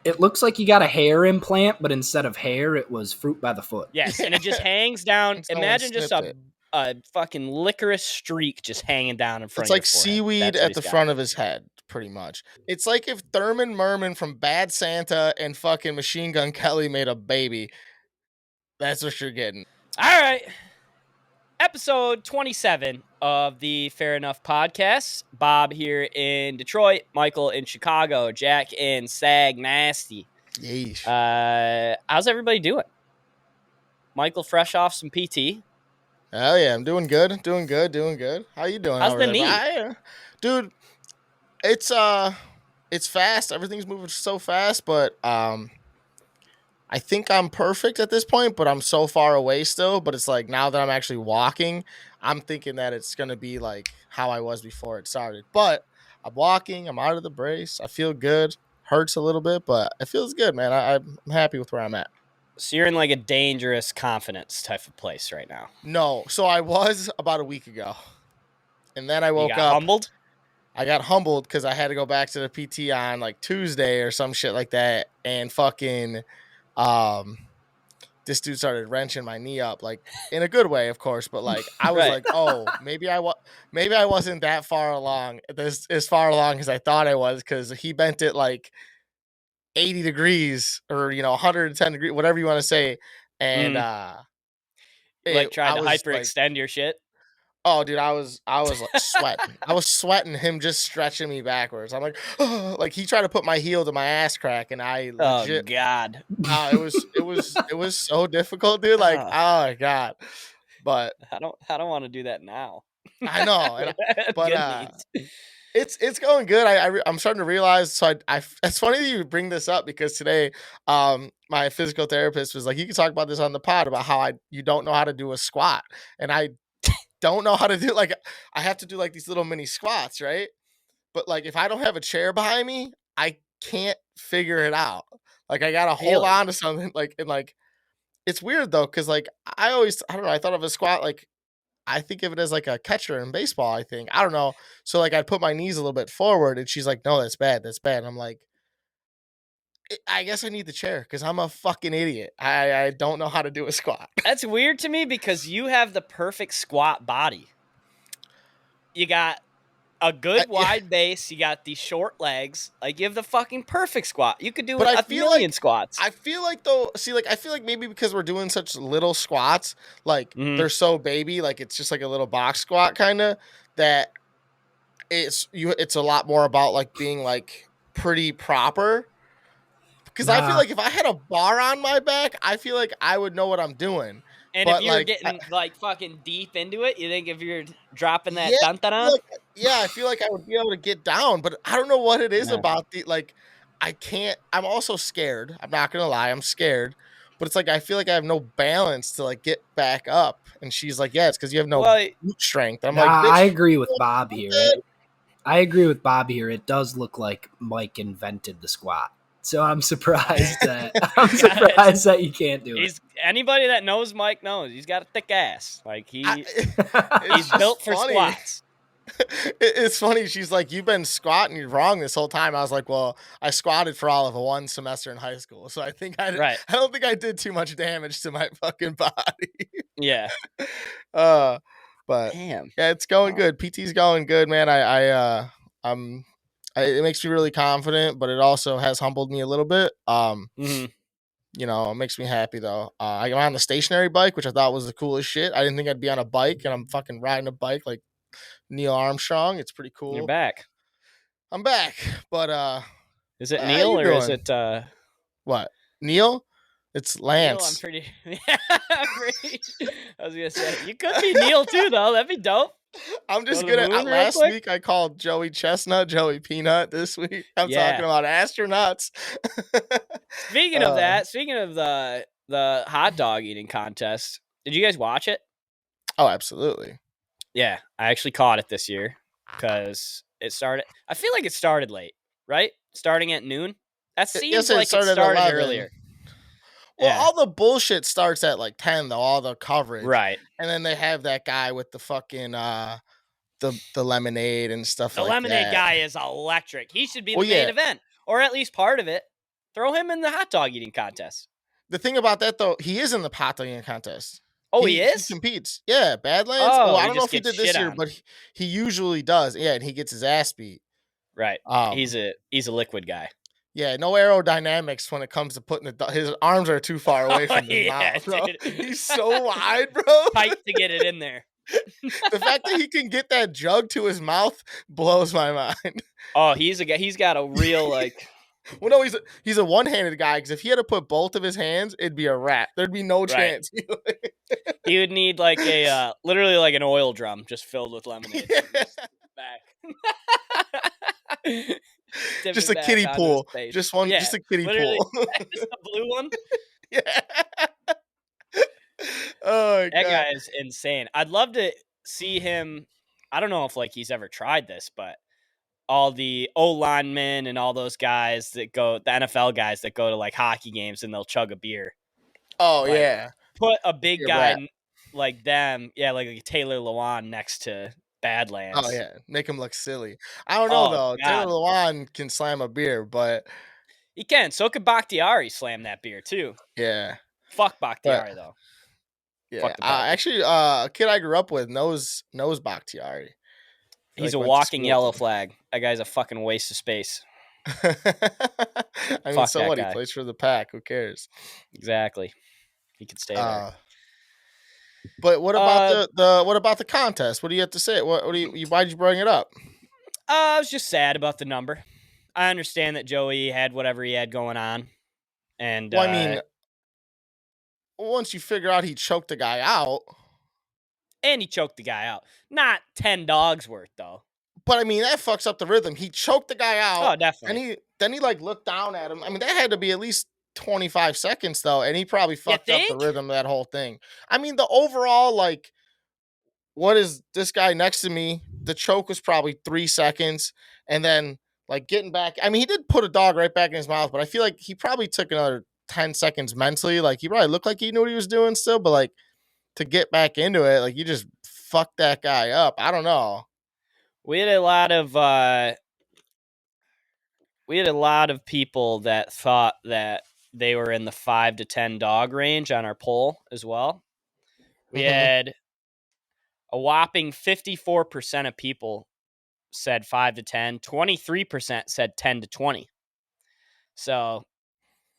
It looks like you got a hair implant, but instead of hair, it was fruit by the foot. Yes, and it just hangs down. Someone Imagine just snipped a fucking licorice streak just hanging down in front It's of like your forehead. seaweed That's what at he's the got. front of his head, pretty much. It's like if Thurman Merman from Bad Santa and fucking Machine Gun Kelly made a baby. That's what you're getting. All right. Episode 27 of the Fair Enough podcast. Bob here in Detroit, Michael in Chicago, Jack in Sag Nasty. Yeesh. How's everybody doing? Michael, fresh off some PT. Hell yeah, I'm doing good. How you doing? How's over the there? knee? Dude, it's fast. Everything's moving so fast, but I think I'm perfect at this point, but I'm so far away still. But it's like now that I'm actually walking, I'm thinking that it's gonna be like how I was before it started. But I'm walking, I'm out of the brace, I feel good. Hurts a little bit, but it feels good, man. I'm happy with where I'm at. So you're in like a dangerous confidence type of place right now. No, so I was about a week ago, and then I woke You got up. humbled? I got humbled because I had to go back to the PT on like Tuesday or some shit like that, and fucking, this dude started wrenching my knee up, like in a good way, of course, but like I was Right. like, oh, maybe I wasn't that far along, as far along as I thought I was, because he bent it like 80 degrees or 110 degrees, whatever you want to say, and like trying to hyperextend your shit. Oh, dude, I was like sweating. I was sweating him just stretching me backwards. I'm like, oh, like he tried to put my heel to my ass crack, and I legit. Oh God. It was so difficult, dude. Like, oh my God. But I don't want to do that now. I know, but it's going good. I'm starting to realize. So it's funny that you bring this up because today, my physical therapist was like, you can talk about this on the pod about how you don't know how to do a squat, and I don't know how to do, like, I have to do like these little mini squats, right? But like if I don't have a chair behind me, I can't figure it out. Like I gotta hold on to something, like, and like it's weird though, because like I don't know, I thought of a squat, like I think of it as like a catcher in baseball, I think. I don't know. So like I'd put my knees a little bit forward, and she's like, no, that's bad. And I'm like, I guess I need the chair because I'm a fucking idiot. I don't know how to do a squat. That's weird to me because you have the perfect squat body. You got a good wide base. You got these short legs. Like, you have the fucking perfect squat. You could do a million squats. I feel like though, I feel like maybe because we're doing such little squats, like they're so baby, like it's just like a little box squat kind of, that it's a lot more about like being like pretty proper. Because I feel like if I had a bar on my back, I feel like I would know what I'm doing. And but if you're like, getting like fucking deep into it, you think if you're dropping that dun-dun-dun? I feel like I would be able to get down, but I don't know what it is about like, I can't, I'm also scared. I'm not going to lie. I'm scared, but it's like, I feel like I have no balance to like get back up. And she's like, yeah, it's because you have no glute strength. I'm like, I agree with Bob here. It does look like Mike invented the squat. So I'm surprised that that you can't do it. Anybody that knows Mike knows he's got a thick ass. Like he's built for squats. It's funny. She's like, you've been squatting wrong this whole time. I was like, well, I squatted for all of one semester in high school, so I think I don't think I did too much damage to my fucking body. Yeah. But damn. Yeah, it's going good. PT's going good, man. It makes me really confident, but it also has humbled me a little bit. It makes me happy though. I'm on the stationary bike, which I thought was the coolest shit. I didn't think I'd be on a bike, and I'm fucking riding a bike like Neil Armstrong. It's pretty cool. You're back. I'm back, but is it Neil or doing? Is it what? Neil? It's Lance. Neil, I was gonna say you could be Neil too, though. That'd be dope. I'm just gonna. Last week I called Joey Chestnut, Joey Peanut. This week I'm talking about astronauts. Speaking of that, speaking of the hot dog eating contest, did you guys watch it? Oh, absolutely. Yeah, I actually caught it this year because it started. I feel like it started late, right? Starting at noon. That seems like it started earlier. Well, all the bullshit starts at like 10, though, all the coverage. Right. And then they have that guy with the fucking the lemonade and stuff like that. The lemonade guy is electric. He should be the main event, or at least part of it. Throw him in the hot dog eating contest. The thing about that, though, he is in the hot dog eating contest. Oh, he He is? competes. Yeah, Badlands. Oh, I he don't know just if he gets did this shit year, on. but he usually does. Yeah, and he gets his ass beat. Right. He's a liquid guy. Yeah, no aerodynamics when it comes to putting his arms are too far away from his mouth, bro. Dude. He's so wide, bro. Tight to get it in there. The fact that he can get that jug to his mouth blows my mind. Oh, he's a guy. He's got a real like. Well, no, he's a one-handed guy, because if he had to put both of his hands, it'd be a wrap. There'd be no chance. He would need like a literally like an oil drum just filled with lemonade. Yeah. Just a kiddie pool. Just one. Yeah, just a kiddie literally, pool. just a blue one. Yeah. Oh my That God. guy is insane. I'd love to see him. I don't know if like he's ever tried this, but all the O-linemen and all those guys that go, the NFL guys that go to like hockey games and they'll chug a beer. Oh Like, yeah. Put a big You're guy right. like them, like Taylor Lewan next to Badlands. Oh yeah, make him look silly. I don't know though. God. Taylor Lewan can slam a beer, but he can. So could Bakhtiari slam that beer too. yeah. Fuck Bakhtiari though. Yeah. Actually, a kid I grew up with knows Bakhtiari. He's a walking yellow flag. That guy's a fucking waste of space. I mean, Fuck so that what? guy. He plays for the Pack. Who cares? Exactly. He could stay there. But what about what about the contest? What do you have to say? Why'd you bring it up? I was just sad about the number. I understand that Joey had whatever he had going on, and well, I mean, once you figure out he choked the guy out, and he choked the guy out, not 10 dogs worth though. But I mean, that fucks up the rhythm. He choked the guy out. Oh, definitely. And then he like looked down at him. I mean, that had to be at least 25 seconds though, and he probably fucked up the rhythm of that whole thing. I mean, the overall, like, what is this guy next to me? The choke was probably 3 seconds, and then like getting back. I mean, he did put a dog right back in his mouth, but I feel like he probably took another 10 seconds mentally. Like, he probably looked like he knew what he was doing still, but like to get back into it, like, you just fucked that guy up. I don't know. We had a lot of people that thought that they were in the 5 to 10 dog range on our poll as well. We had a whopping 54% of people said 5 to 10, 23% said 10 to 20. So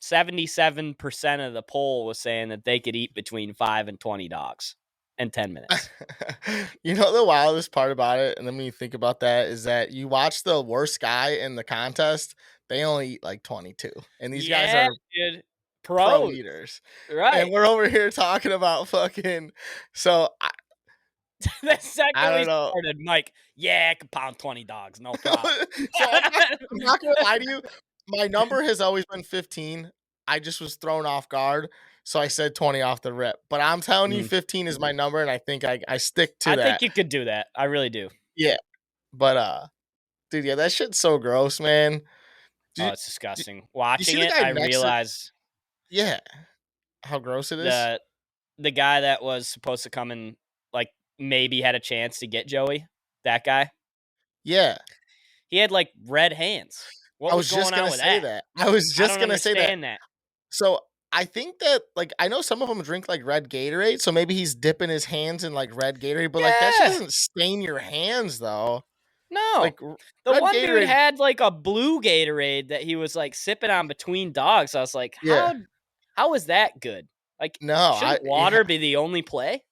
77% of the poll was saying that they could eat between 5 and 20 dogs in 10 minutes. You know, the wildest part about it, and then when you think about that, is that you watch the worst guy in the contest, they only eat like 22. And these guys are pro eaters. Right. And we're over here talking about fucking. So the second we started, Mike, I can pound 20 dogs, no problem. So I'm not going to lie to you. My number has always been 15. I just was thrown off guard. So I said 20 off the rip. But I'm telling you, 15 is my number, and I think I stick to that. I think you could do that. I really do. Yeah. But, dude, yeah, that shit's so gross, man. It's disgusting. Watching it, I realized. Yeah. How gross it is. The guy that was supposed to come and, like, maybe had a chance to get Joey, that guy. Yeah. He had, like, red hands. What was going on with that? I was just going to say that. So I think that, like, I know some of them drink like red Gatorade, so maybe he's dipping his hands in like red Gatorade, but like that doesn't stain your hands though. No, like the one Gatorade, dude had like a blue Gatorade that he was like sipping on between dogs. I was like, how is that good? Like, shouldn't water be the only play?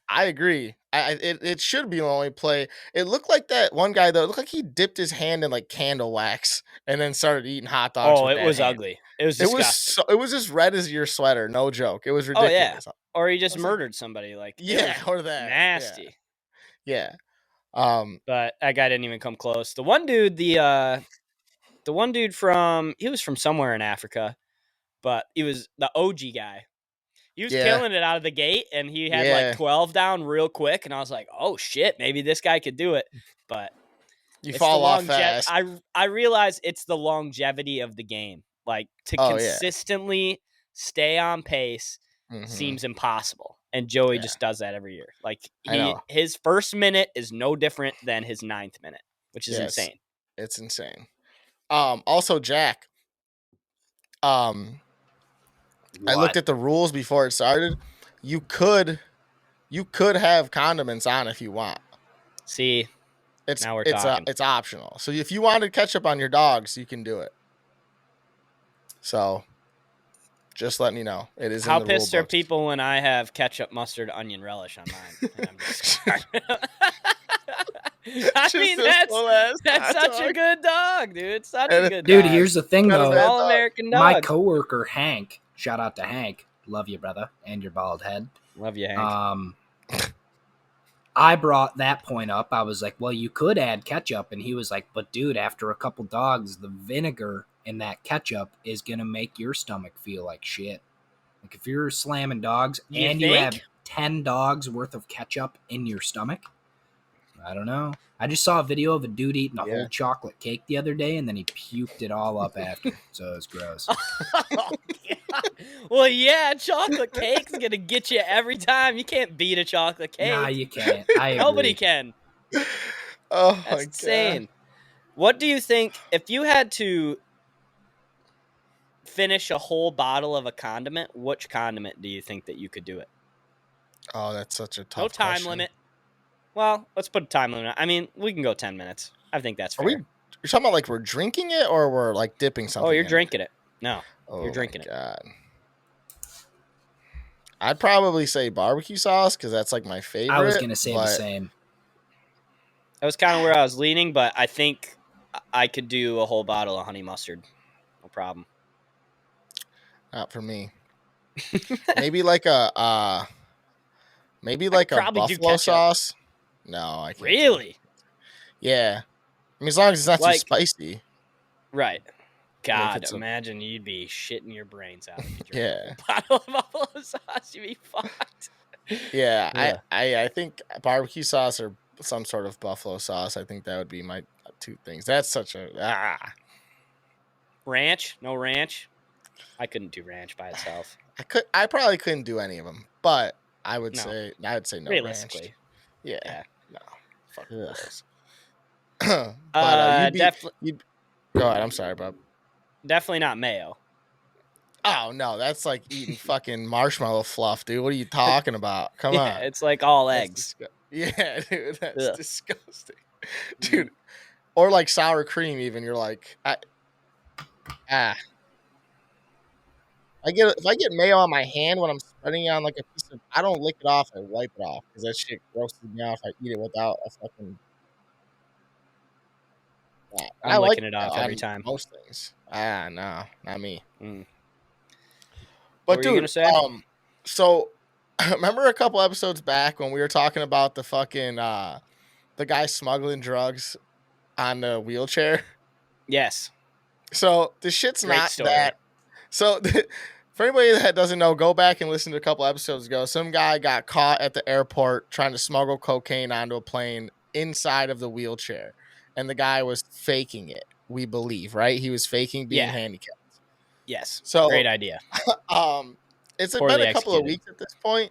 I agree. It should be the only play. It looked like that one guy though. It looked like he dipped his hand in like candle wax and then started eating hot dogs. Oh, it was ugly. It was disgusting. It was as red as your sweater. No joke. It was ridiculous. Oh, yeah. Or he just murdered somebody. Like, or that nasty. Yeah. But that guy didn't even come close. The one dude, he was from somewhere in Africa, but he was the OG guy. He was killing it out of the gate, and he had like 12 down real quick, and I was like, oh, shit, maybe this guy could do it. But you fall off fast. I realize it's the longevity of the game. Like, to consistently stay on pace seems impossible, and Joey just does that every year. Like, his first minute is no different than his 9th minute, which is insane. It's insane. Also, Jack, I looked at the rules before it started. You could have condiments on if you want. See, now we're talking. It's optional. So if you wanted ketchup on your dogs, you can do it. So just letting you know, it is How in the rule pissed are books. people when I have ketchup, mustard, onion relish on mine? And I'm just I mean, that's such a good dog, dude. It's such a good dude. dog. Here's the thing, though. All American dog. My coworker Hank, shout out to Hank, love you, brother, and your bald head. Love you, Hank. I brought that point up. I was like, well, you could add ketchup. And he was like, but dude, after a couple dogs, the vinegar in that ketchup is going to make your stomach feel like shit. Like if you're slamming dogs you have 10 dogs worth of ketchup in your stomach, I don't know. I just saw a video of a dude eating a whole chocolate cake the other day, and then he puked it all up after. So it was gross. Well, yeah, chocolate cake's going to get you every time. You can't beat a chocolate cake. Nah, you can't. Nobody can. Oh, that's insane. What do you think, if you had to finish a whole bottle of a condiment, which condiment do you think that you could do it? Oh, that's such a tough No time question. limit. Well, let's put a time limit. I mean, we can go 10 minutes. I think that's fair. You're talking about like we're drinking it or we're like dipping something? Oh, you're drinking it. No, oh, you're drinking it. God. I'd probably say barbecue sauce because that's like my favorite. I was going to say the same. That was kind of where I was leaning, but I think I could do a whole bottle of honey mustard. No problem. Not for me. Maybe like a buffalo sauce. No, I can't. Really? Yeah. I mean, as long as it's not too spicy. Right. God, imagine you'd be shitting your brains out. Yeah. A bottle of buffalo sauce, you'd be fucked. Yeah, I think barbecue sauce or some sort of buffalo sauce. I think that would be my two things. That's such a ranch. No ranch. I couldn't do ranch by itself. I probably couldn't do any of them, but I would say no. Realistically, ranch. Yeah. No. Fuck this. But definitely. Go ahead. I'm sorry, bub. Definitely not mayo. Oh no, that's like eating fucking marshmallow fluff, dude. What are you talking about? Come on. It's like all eggs. Yeah, dude, that's disgusting, dude. Or like sour cream, even. You're like, if I get mayo on my hand when I'm spreading it on like a piece of, I don't lick it off. I wipe it off because that shit grosses me out if I eat it without a fucking. I'm licking it off every time. Most things. No, not me. Mm. But dude, so remember a couple episodes back when we were talking about the fucking the guy smuggling drugs on the wheelchair? Yes. So the shit's great not story. That. So for anybody that doesn't know, go back and listen to a couple episodes ago. Some guy got caught at the airport trying to smuggle cocaine onto a plane inside of the wheelchair. And the guy was faking it, we believe, right? He was faking being handicapped. Yes. So great idea. It's been a couple of weeks at this point.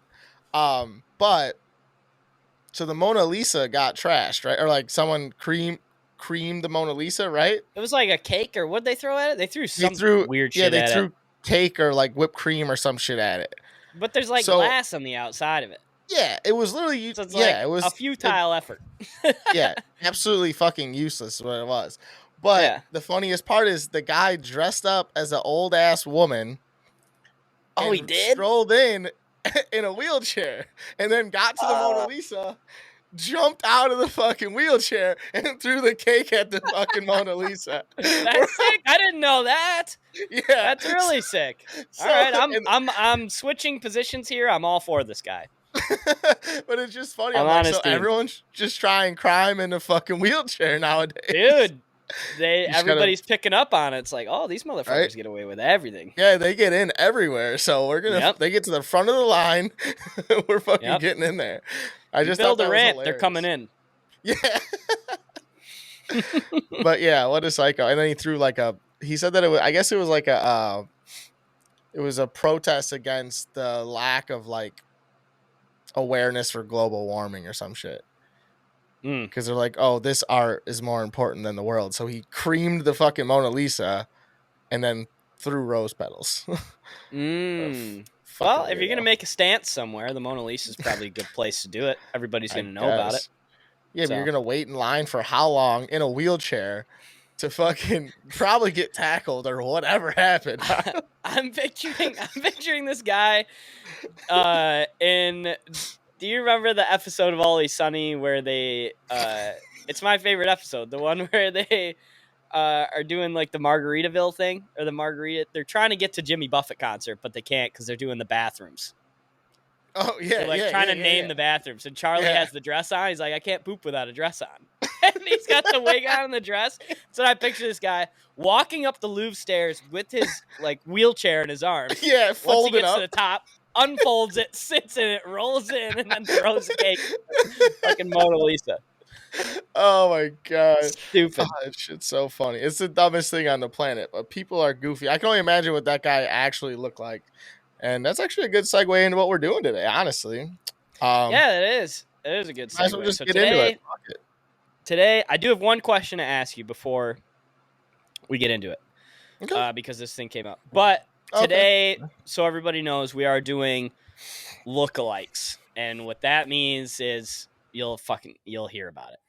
But so the Mona Lisa got trashed, right? Or like someone creamed the Mona Lisa, right? It was like a cake, or what'd they throw at it? They threw some weird shit at it. Yeah, they threw cake or like whipped cream or some shit at it. But there's like glass on the outside of it. Yeah, it was literally it was a futile effort. Yeah, absolutely fucking useless is what it was. But the funniest part is the guy dressed up as an old ass woman. Oh, he did? Strolled in a wheelchair and then got to the Mona Lisa, jumped out of the fucking wheelchair and threw the cake at the fucking Mona Lisa. That's sick. I didn't know that. Yeah, that's really sick. All right, I'm switching positions here. I'm all for this guy. But it's just funny. I'm like, so everyone's just trying crime in a fucking wheelchair nowadays, dude. Everybody's picking up on it. It's like, oh, these motherfuckers get away with everything. Yeah, they get in everywhere. So we're gonna. They get to the front of the line. We're fucking getting in there. I just build a ramp. They're coming in. Yeah. But yeah, what a psycho! And then he threw like a. He said that it was. I guess it was like a. It was a protest against the lack of like awareness for global warming or some shit. Because they're like, oh, this art is more important than the world. So he creamed the fucking Mona Lisa and then through rose petals. Well, if you're weirdo. gonna make a stance, if you're gonna make a stance somewhere, the Mona Lisa is probably a good place to do it. Everybody's gonna know about it. Yeah, but you're gonna wait in line for how long in a wheelchair to fucking probably get tackled or whatever happened. I'm picturing this guy. Do you remember the episode of Always Sunny where they? It's my favorite episode, the one where they are doing like the Margaritaville thing or the margarita. They're trying to get to Jimmy Buffett concert, but they can't because they're doing the bathrums. Oh yeah, They're trying to name the bathrooms, and Charlie has the dress on. He's like, I can't poop without a dress on, and he's got the wig on and the dress. So I picture this guy walking up the Louvre stairs with his like wheelchair in his arms. Yeah, folded Once he gets up to the top, unfolds it, sits in it, rolls in, and then throws the cake. Fucking Mona Lisa. Oh my god, stupid! That shit's so funny. It's the dumbest thing on the planet, but people are goofy. I can only imagine what that guy actually looked like. And that's actually a good segue into what we're doing today, honestly. Yeah, it is. It is a good segue. Might as well just get into it. Today, I do have one question to ask you before we get into it. Okay. Because this thing came up. But today, so everybody knows, we are doing lookalikes. And what that means is you'll hear about it.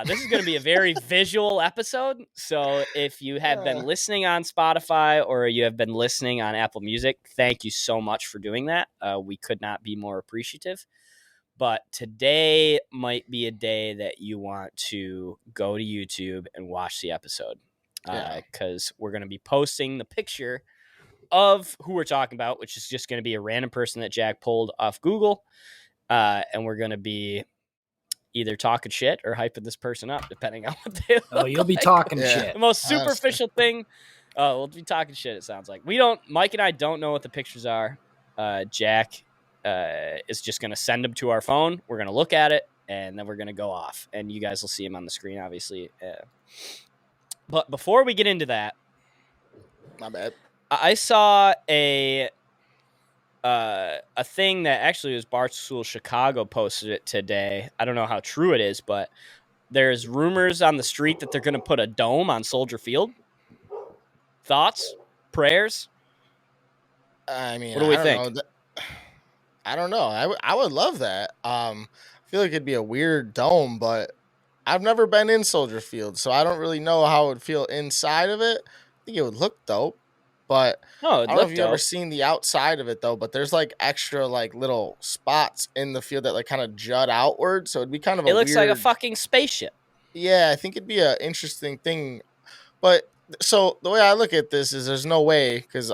This is going to be a very visual episode. So if you have been listening on Spotify or you have been listening on Apple Music, thank you so much for doing that. We could not be more appreciative. But today might be a day that you want to go to YouTube and watch the episode. Because we're going to be posting the picture of who we're talking about, which is just going to be a random person that Jack pulled off Google. And we're going to be either talking shit or hyping this person up, depending on what they look Oh, you'll be talking shit. The most superficial thing. We'll be talking shit, it sounds like. Mike and I don't know what the pictures are. Jack is just going to send them to our phone. We're going to look at it, and then we're going to go off. And you guys will see him on the screen, obviously. But before we get into that, my bad. I saw a thing that actually was Barstool Chicago posted it today. I don't know how true it is, but there's rumors on the street that they're going to put a dome on Soldier Field. Thoughts? Prayers? I mean, what do we think? I don't know. I would love that. I feel like it'd be a weird dome, but I've never been in Soldier Field, so I don't really know how it would feel inside of it. I think it would look dope. But I don't know if you've ever seen the outside of it, though, but there's like extra like little spots in the field that like kind of jut outward. So it'd be kind of It looks like a fucking spaceship. Yeah, I think it'd be an interesting thing. But so the way I look at this is there's no way, because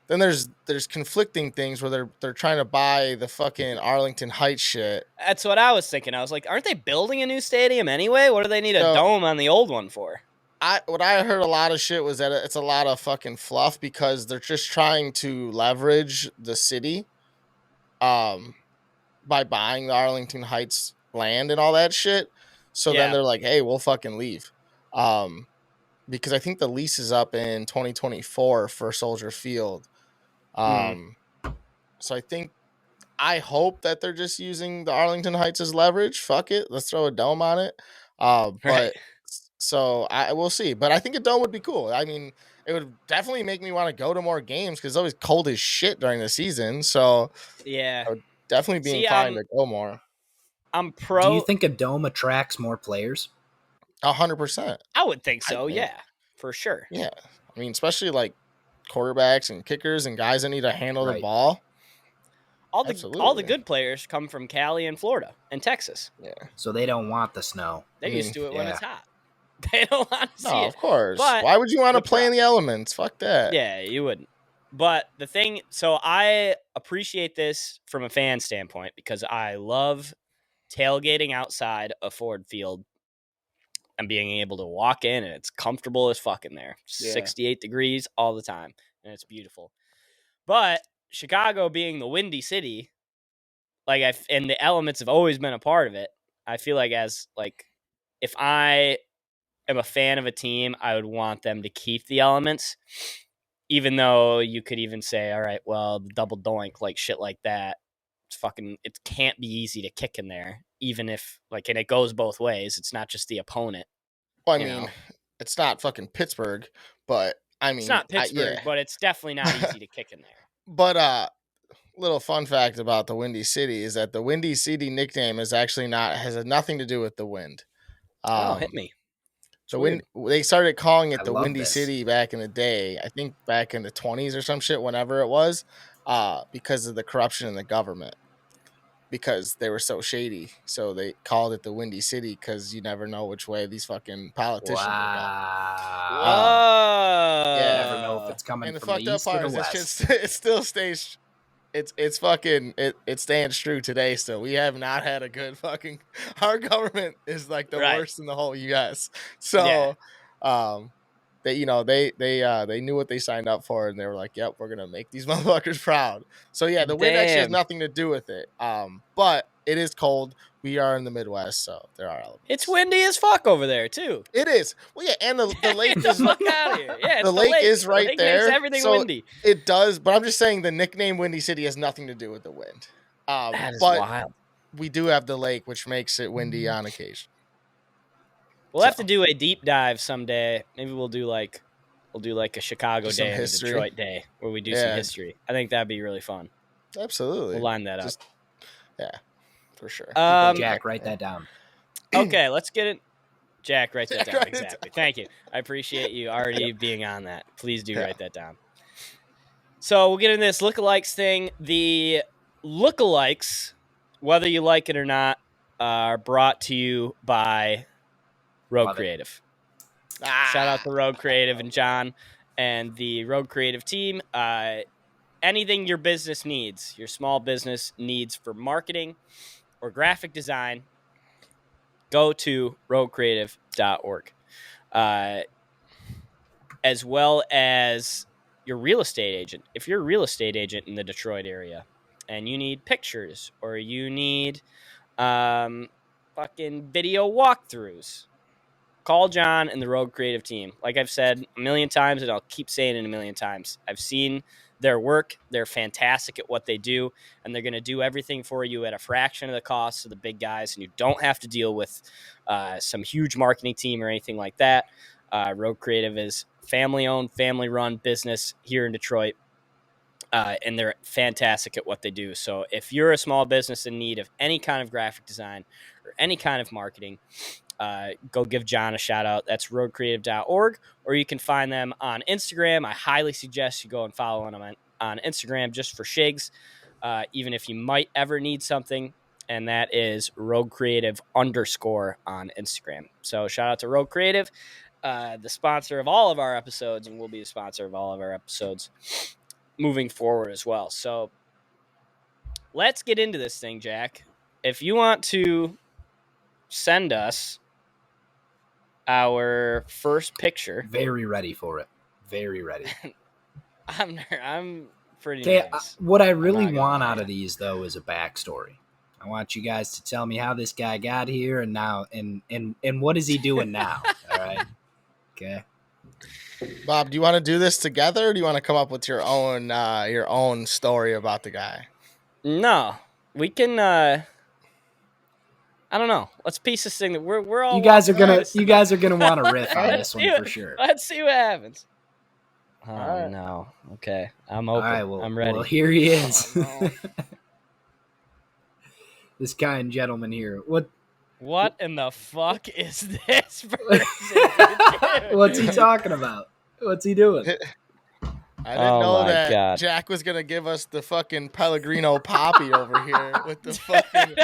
then there's conflicting things where they're trying to buy the fucking Arlington Heights shit. That's what I was thinking. I was like, aren't they building a new stadium anyway? What do they need a dome on the old one for? What I heard a lot of shit was that it's a lot of fucking fluff because they're just trying to leverage the city by buying the Arlington Heights land and all that shit. So then they're like, hey, we'll fucking leave. Because I think the lease is up in 2024 for Soldier Field. So I hope that they're just using the Arlington Heights as leverage. Fuck it. Let's throw a dome on it. But so we'll see. But I think a dome would be cool. I mean, it would definitely make me want to go to more games because it's always cold as shit during the season. So yeah, I would definitely be inclined to go more. I'm pro. Do you think a dome attracts more players? 100%. I would think so. Yeah, for sure. Yeah. I mean, especially like quarterbacks and kickers and guys that need to handle the ball. All the good players come from Cali and Florida and Texas. Yeah. So they don't want the snow. They're used to it when it's hot. They don't want to see it. No, of course. But why would you want to play in the elements? Fuck that. Yeah, you wouldn't. But the thing, so I appreciate this from a fan standpoint because I love tailgating outside of Ford Field and being able to walk in and it's comfortable as fuck in there. 68 degrees all the time. And it's beautiful. But Chicago being the windy city, and the elements have always been a part of it. I feel like if I am a fan of a team, I would want them to keep the elements, even though you could even say, all right, well, the double doink, like shit like that, it can't be easy to kick in there, even if and it goes both ways. It's not just the opponent. Well, I mean, it's not fucking Pittsburgh, but I mean, it's not Pittsburgh, but it's definitely not easy to kick in there. But little fun fact about the Windy City is that the Windy City nickname is actually has nothing to do with the wind. Hit me. The wind, they started calling it the Windy this. City back in the day. I think back in the 20s or some shit, whenever it was, because of the corruption in the government. Because they were so shady, so they called it the Windy City because you never know which way these fucking politicians are going. Whoa! Yeah, never know if it's coming and the from fucked the up east or part the is this west. shit it still stays. It's fucking it stands true today. Still, we have not had a good fucking. Our government is like the worst in the whole U.S. So, they they knew what they signed up for, and they were like, "Yep, we're gonna make these motherfuckers proud." So yeah, the wind actually has nothing to do with it. But it is cold. We are in the Midwest, so there are elements. It's windy as fuck over there too. It is. Well, yeah, and the lake Get the fuck out of here. Yeah, it's the lake is right lake there. Makes everything so windy. It does, but I'm just saying the nickname Windy City has nothing to do with the wind. That is but wild. We do have the lake, which makes it windy on occasion. We'll have to do a deep dive someday. Maybe we'll do like a Chicago day and a Detroit day where we do some history. I think that'd be really fun. Absolutely. We'll line that up. Yeah, for sure. Jack, write that down. Okay, let's get it. Jack, write that down. Exactly. Thank you. I appreciate you already being on that. Please do write that down. So we'll get into this lookalikes thing. The lookalikes, whether you like it or not, are brought to you by Rogue Creative. Shout out to Rogue Creative and John and the Rogue Creative team. Anything your business needs, your small business needs for marketing or graphic design, go to roguecreative.org. As well as your real estate agent. If you're a real estate agent in the Detroit area and you need pictures or you need fucking video walkthroughs, call John and the Rogue Creative team. Like I've said a million times, and I'll keep saying it a million times. I've seen their work. They're fantastic at what they do, and they're going to do everything for you at a fraction of the cost of the big guys, and you don't have to deal with some huge marketing team or anything like that. Rogue Creative is family-owned, family-run business here in Detroit, and they're fantastic at what they do. So if you're a small business in need of any kind of graphic design or any kind of marketing, go give John a shout out. That's roguecreative.org, or you can find them on Instagram. I highly suggest you go and follow them on Instagram just for shigs, even if you might ever need something, and that is roguecreative_ on Instagram. So shout out to Rogue Creative, the sponsor of all of our episodes, and will be the sponsor of all of our episodes moving forward as well. So let's get into this thing, Jack. If you want to send us our first picture. Very ready for it. Very ready. I'm pretty nervous. What I really want out of these, though, is a backstory. I want you guys to tell me how this guy got here and now and what is he doing now. All right. Okay. Bob, do you want to do this together, or do you want to come up with your own story about the guy? No, we can. I don't know. Let's piece this thing that we're all. You guys are gonna want to riff on this one for sure. Let's see what happens. Oh no. Okay, I'm open. All right, well, I'm ready. Well, here he is. Oh, no. This kind gentleman here. What in the fuck is this person? What's he talking about? What's he doing? I didn't know that Jack was gonna give us the fucking Pellegrino Poppy over here with the fucking.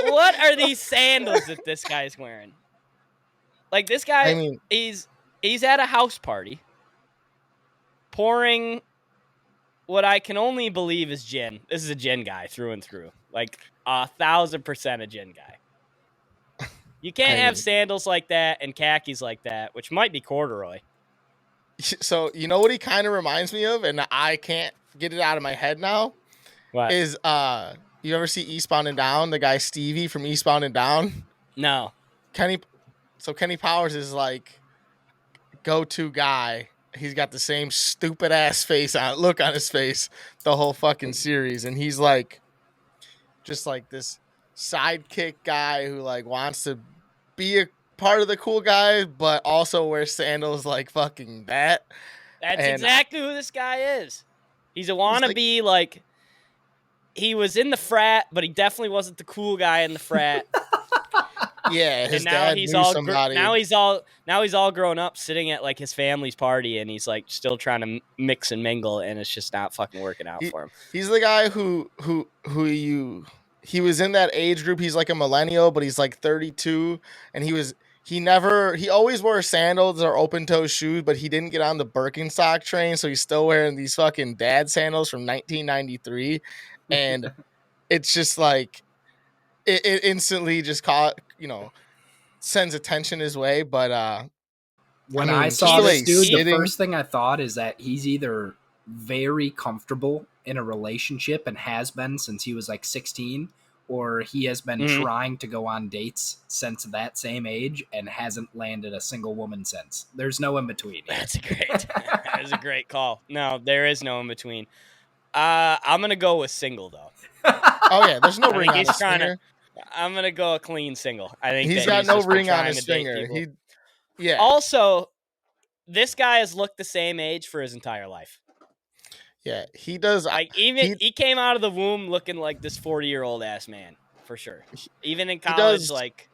What are these sandals that this guy's wearing? Like, this guy, he's at a house party pouring what I can only believe is gin. This is a gin guy through and through. Like 1,000% a gin guy. You can't have sandals like that and khakis like that, which might be corduroy. So, you know what he kind of reminds me of, and I can't get it out of my head now? What? Is, you ever see Eastbound and Down? The guy Stevie from Eastbound and Down? No. Kenny Powers is like go-to guy. He's got the same stupid ass look on his face the whole fucking series, and he's like just like this sidekick guy who like wants to be a part of the cool guy, but also wears sandals like fucking that. That's exactly who this guy is. He's a wannabe, like he was in the frat, but he definitely wasn't the cool guy in the frat. Yeah, his and now dad he's knew all somebody. now he's all grown up, sitting at like his family's party, and he's like still trying to mix and mingle, and it's just not fucking working out for him. He's the guy he was in that age group. He's like a millennial, but he's like 32, and he always wore sandals or open toe shoes, but he didn't get on the Birkenstock train, so he's still wearing these fucking dad sandals from 1993, and it's just like it instantly just sends attention his way. But when I saw this dude, the first thing I thought is that he's either very comfortable in a relationship and has been since he was like 16, or he has been trying to go on dates since that same age and hasn't landed a single woman since. There's no in between. That is a great call. No, there is no in between. I'm gonna go with single though. Oh yeah, there's no ring on his finger. I'm gonna go a clean single. I think he's got no ring on his finger. Yeah. Also, this guy has looked the same age for his entire life. Yeah, he does. Like he came out of the womb looking like this 40-year-old ass man for sure. Even in college, like.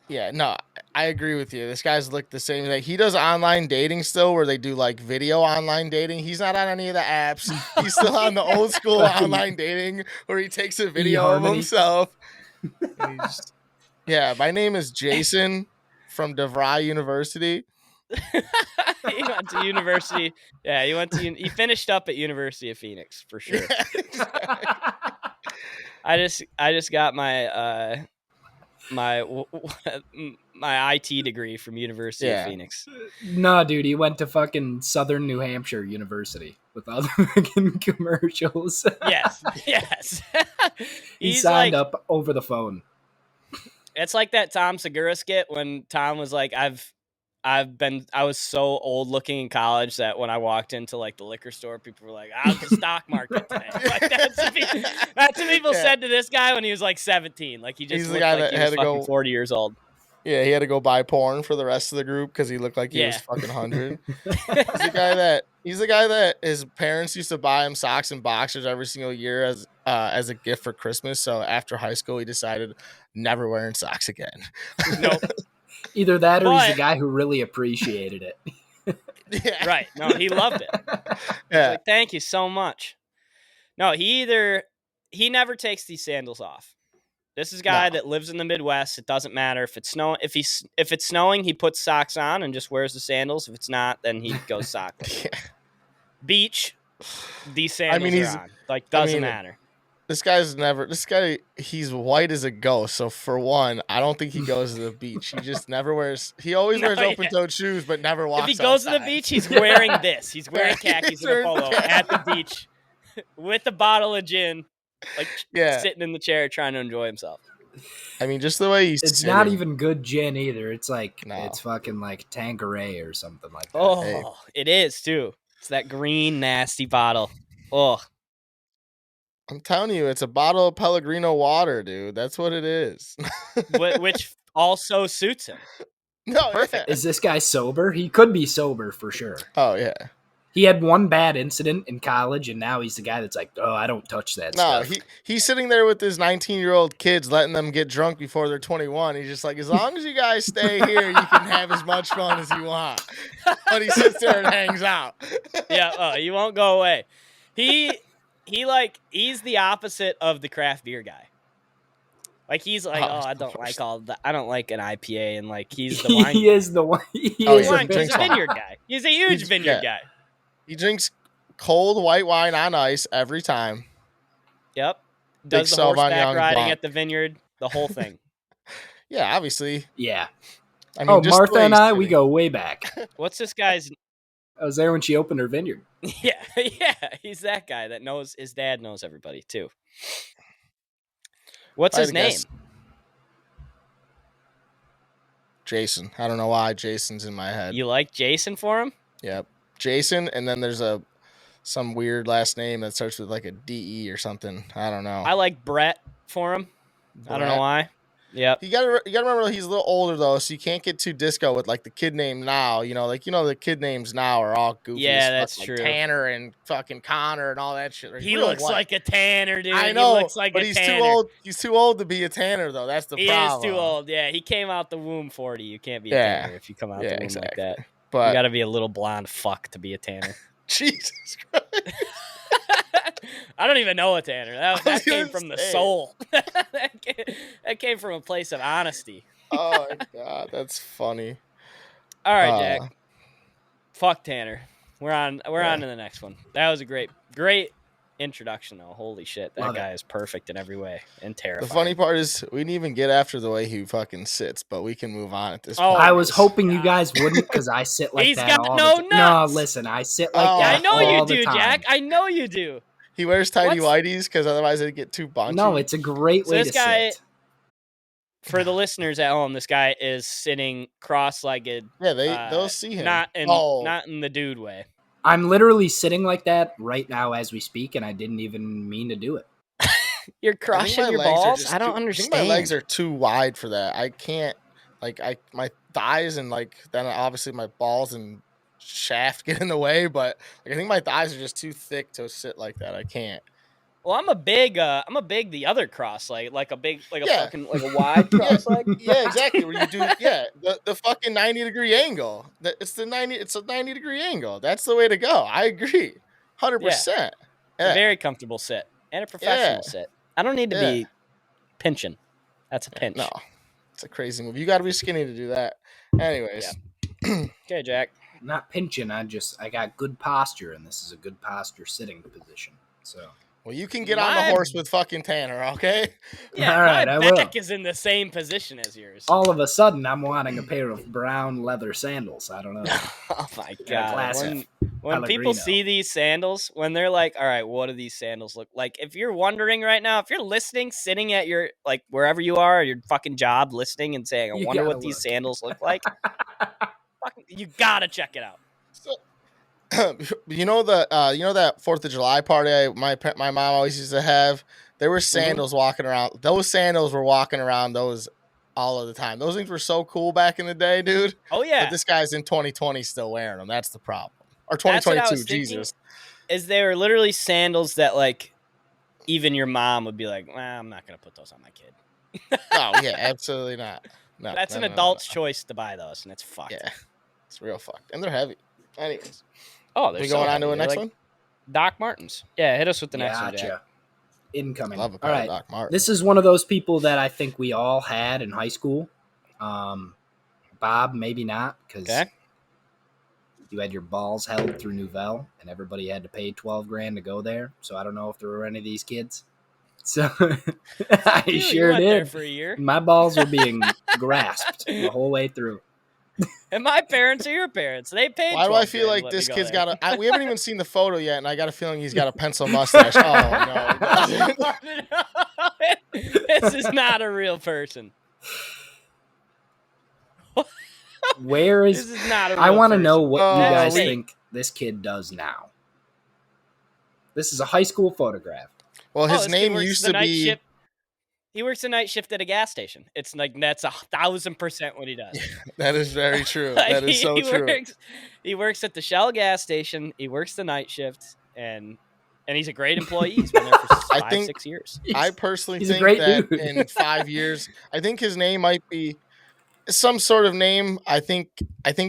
Yeah, no, I agree with you. This guy's looked the same. Like, he does online dating still, where they do like video online dating. He's not on any of the apps. He's still on the old school online dating where he takes a video of himself. Yeah, my name is Jason from DeVry University. He went to university. Yeah, he finished up at University of Phoenix for sure. Yeah, exactly. I just got my my IT degree from University of Phoenix. No, dude, he went to fucking Southern New Hampshire University with other fucking commercials. Yes. He signed up over the phone. It's like that Tom Segura skit when Tom was like, I was so old looking in college that when I walked into like the liquor store, people were like, "How's the stock market today?" Like that's what people said to this guy when he was like 17. Like he just looked like he was fucking 40 years old. Yeah, he had to go buy porn for the rest of the group because he looked like he was fucking 100. He's the guy that his parents used to buy him socks and boxers every single year as a gift for Christmas. So after high school, he decided never wearing socks again. Nope. Either that or he's the guy who really appreciated it. Yeah. Right. No, he loved it. Yeah. Like, thank you so much. No, he never takes these sandals off. This is a guy that lives in the Midwest. It doesn't matter if it's snowing. If it's snowing, he puts socks on and just wears the sandals. If it's not, then he goes sockless. Yeah. Beach, these sandals are on. Like, doesn't matter. This guy, he's white as a ghost. So for one, I don't think he goes to the beach. He just never wears. He always wears open-toed shoes, but never walks. If he goes to the beach, he's wearing this. He's wearing khakis and a polo at the beach with a bottle of gin, like sitting in the chair trying to enjoy himself. I mean, just the way he's. It's not even good gin either. It's like it's fucking like Tanqueray or something like that. Oh, it is too. It's that green nasty bottle. Oh. I'm telling you, it's a bottle of Pellegrino water, dude. That's what it is. Which also suits him. No, perfect. Is this guy sober? He could be sober for sure. Oh, yeah. He had one bad incident in college, and now he's the guy that's like, oh, I don't touch that stuff. No, he's sitting there with his 19-year-old kids, letting them get drunk before they're 21. He's just like, as long as you guys stay here, you can have as much fun as you want. But he sits there and hangs out. Yeah, you won't go away. He's the opposite of the craft beer guy. Like he's like, I don't like an IPA, and like he's the wine. He is the wine. He's a vineyard guy. He's a huge vineyard guy. He drinks cold white wine on ice every time. Yep. Does the horseback riding at the vineyard, the whole thing. Yeah, obviously. Yeah. I mean, Martha and I, we go way back. What's this guy's? I was there when she opened her vineyard. Yeah, he's that guy that knows his dad knows everybody too. What's his name? Jason. I don't know why Jason's in my head. You like Jason for him? Yep. Jason, and then there's some weird last name that starts with like a DE or something. I don't know. I like Brett for him. Brett. I don't know why. Yep. You gotta remember he's a little older though, so you can't get too disco with like the kid name now. The kid names now are all goofy. Yeah, as fuck, that's like true. Tanner and fucking Connor and all that shit. He looks like a Tanner, dude. I know, he looks like but a he's Tanner. too old. He's too old to be a Tanner though. That's the problem. He is too old. Yeah, he came out the womb 40. You can't be a Tanner if you come out the womb like that. But you got to be a little blonde fuck to be a Tanner. Jesus Christ. I don't even know a Tanner. That came from the soul. that came from a place of honesty. Oh my God, that's funny. All right, Jack. Fuck Tanner. We're on to the next one. That was a great introduction though. Holy shit. That guy is perfect in every way and terrifying. The funny part is we didn't even get after the way he fucking sits, but we can move on at this point. I was hoping you guys wouldn't because I sit like that all the time. No, listen, I sit like that. I know you do, Jack. I know you do. He wears tidy whities because otherwise it'd get too bunchy. No, it's a great way to sit. For the listeners at home, this guy is sitting cross-legged. Yeah, they'll see him. Not in the dude way. I'm literally sitting like that right now as we speak, and I didn't even mean to do it. You're crushing your balls? I don't understand. I think my legs are too wide for that. I can't, my thighs and, then obviously my balls and shaft get in the way, but I think my thighs are just too thick to sit like that. I can't. Well, I'm a big the other cross leg, like a fucking a wide cross leg. Yeah, exactly. Where you do the fucking 90-degree angle. It's a 90-degree angle. That's the way to go. I agree, 100%. Yeah. A very comfortable sit and a professional sit. I don't need to be pinching. That's a pinch. No, it's a crazy move. You got to be skinny to do that. Anyways, okay, Jack. Not pinching. I got good posture, and this is a good posture sitting position. So. Well, you can get on the horse with fucking Tanner, okay? Yeah, all right, my back is in the same position as yours. All of a sudden, I'm wanting a pair of brown leather sandals. I don't know. Oh, my God. When people see these sandals, when they're like, all right, what do these sandals look like? If you're wondering right now, if you're listening, sitting at your, wherever you are, your fucking job, listening and saying, I wonder what these sandals look like, you got to check it out. So, you know that 4th of July party my mom always used to have? There were sandals walking around. Those sandals were walking around those all of the time. Those things were so cool back in the day, dude. Oh, yeah. But this guy's in 2020 still wearing them. That's the problem. Or 2022, Jesus. Is they were literally sandals that, even your mom would be like, well, I'm not going to put those on my kid. Oh, yeah, absolutely not. No, That's an adult's choice to buy those, and it's fucked. Yeah, it's real fucked. And they're heavy. Anyways. Oh, we going on to the next one? Doc Martens. Yeah, hit us with the next one, Jack. Incoming. Love a pair of Doc Martens. This is one of those people that I think we all had in high school. Bob, maybe not, because you had your balls held through Nouvelle, and everybody had to pay $12,000 to go there. So I don't know if there were any of these kids. So I sure did. There for a year. My balls were being grasped the whole way through. And my parents are your parents. They paid. Why do I feel like this kid's got a... we haven't even seen the photo yet, and I got a feeling he's got a pencil mustache. Oh, no. This is not a real person. Where is... This is not a real I want to person. know what you guys think this kid does now. This is a high school photograph. Well, his name used to be... He works the night shift at a gas station. It's that's 1,000% what he does. Yeah, that is very true. That is so true. He works at the Shell gas station. He works the night shift, and he's a great employee. He's been there for 6 years. I personally think that in 5 years, I think his name might be some sort of name. I think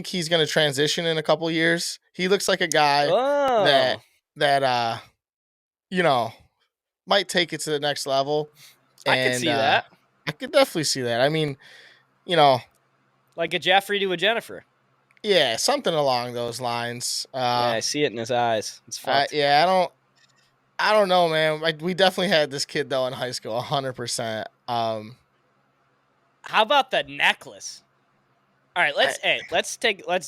he's going to transition in a couple of years. He looks like a guy that might take it to the next level. I could see that. I could definitely see that. I mean, like a Jeffrey to a Jennifer. Yeah, something along those lines. I see it in his eyes. It's fucked. I don't know, man. We definitely had this kid though in high school, 100%. How about the necklace? All right, let's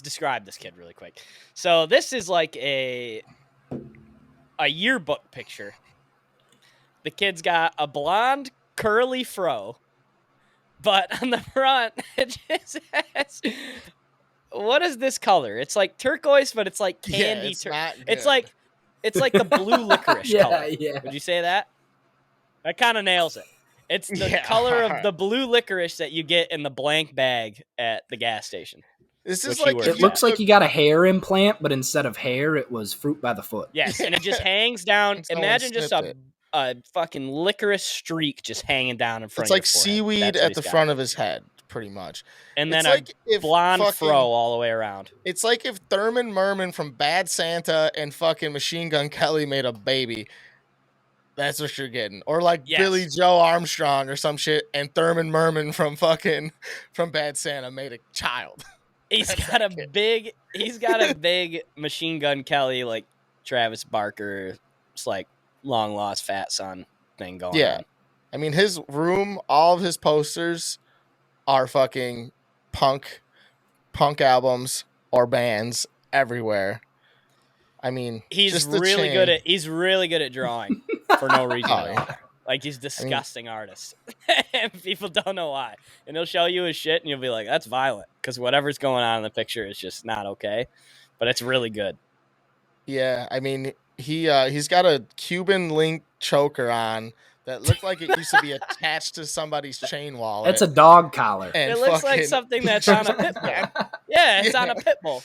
describe this kid really quick. So this is like a yearbook picture. The kid's got a blonde curly fro, but on the front it just has, what is this color? It's like turquoise, but it's like candy. It's like the blue licorice color. Yeah. Would you say that? That kind of nails it. It's the color of the blue licorice that you get in the blank bag at the gas station. This is like it looks like you got a hair implant, but instead of hair, it was fruit by the foot. Yes, and it just hangs down. Imagine just a fucking licorice streak just hanging down in front of your forehead. It's like seaweed at the front of his head, pretty much. And then a blonde fro all the way around. It's like if Thurman Merman from Bad Santa and fucking Machine Gun Kelly made a baby. That's what you're getting. Or like Billy Joe Armstrong or some shit, and Thurman Merman from Bad Santa made a child. He's got a big Machine Gun Kelly, like Travis Barker, it's like long lost fat son thing going on. I mean, his room, all of his posters are fucking punk albums or bands everywhere. I mean, he's really good at drawing for no reason at all. Like, he's a disgusting artist. And people don't know why. And he'll show you his shit, and you'll be like, that's violent. Because whatever's going on in the picture is just not okay. But it's really good. Yeah, I mean, he's got a Cuban link choker on that looked like it used to be attached to somebody's chain wallet. It's a dog collar. It looks like something that's on a pit bull. Yeah, it's on a pit bull.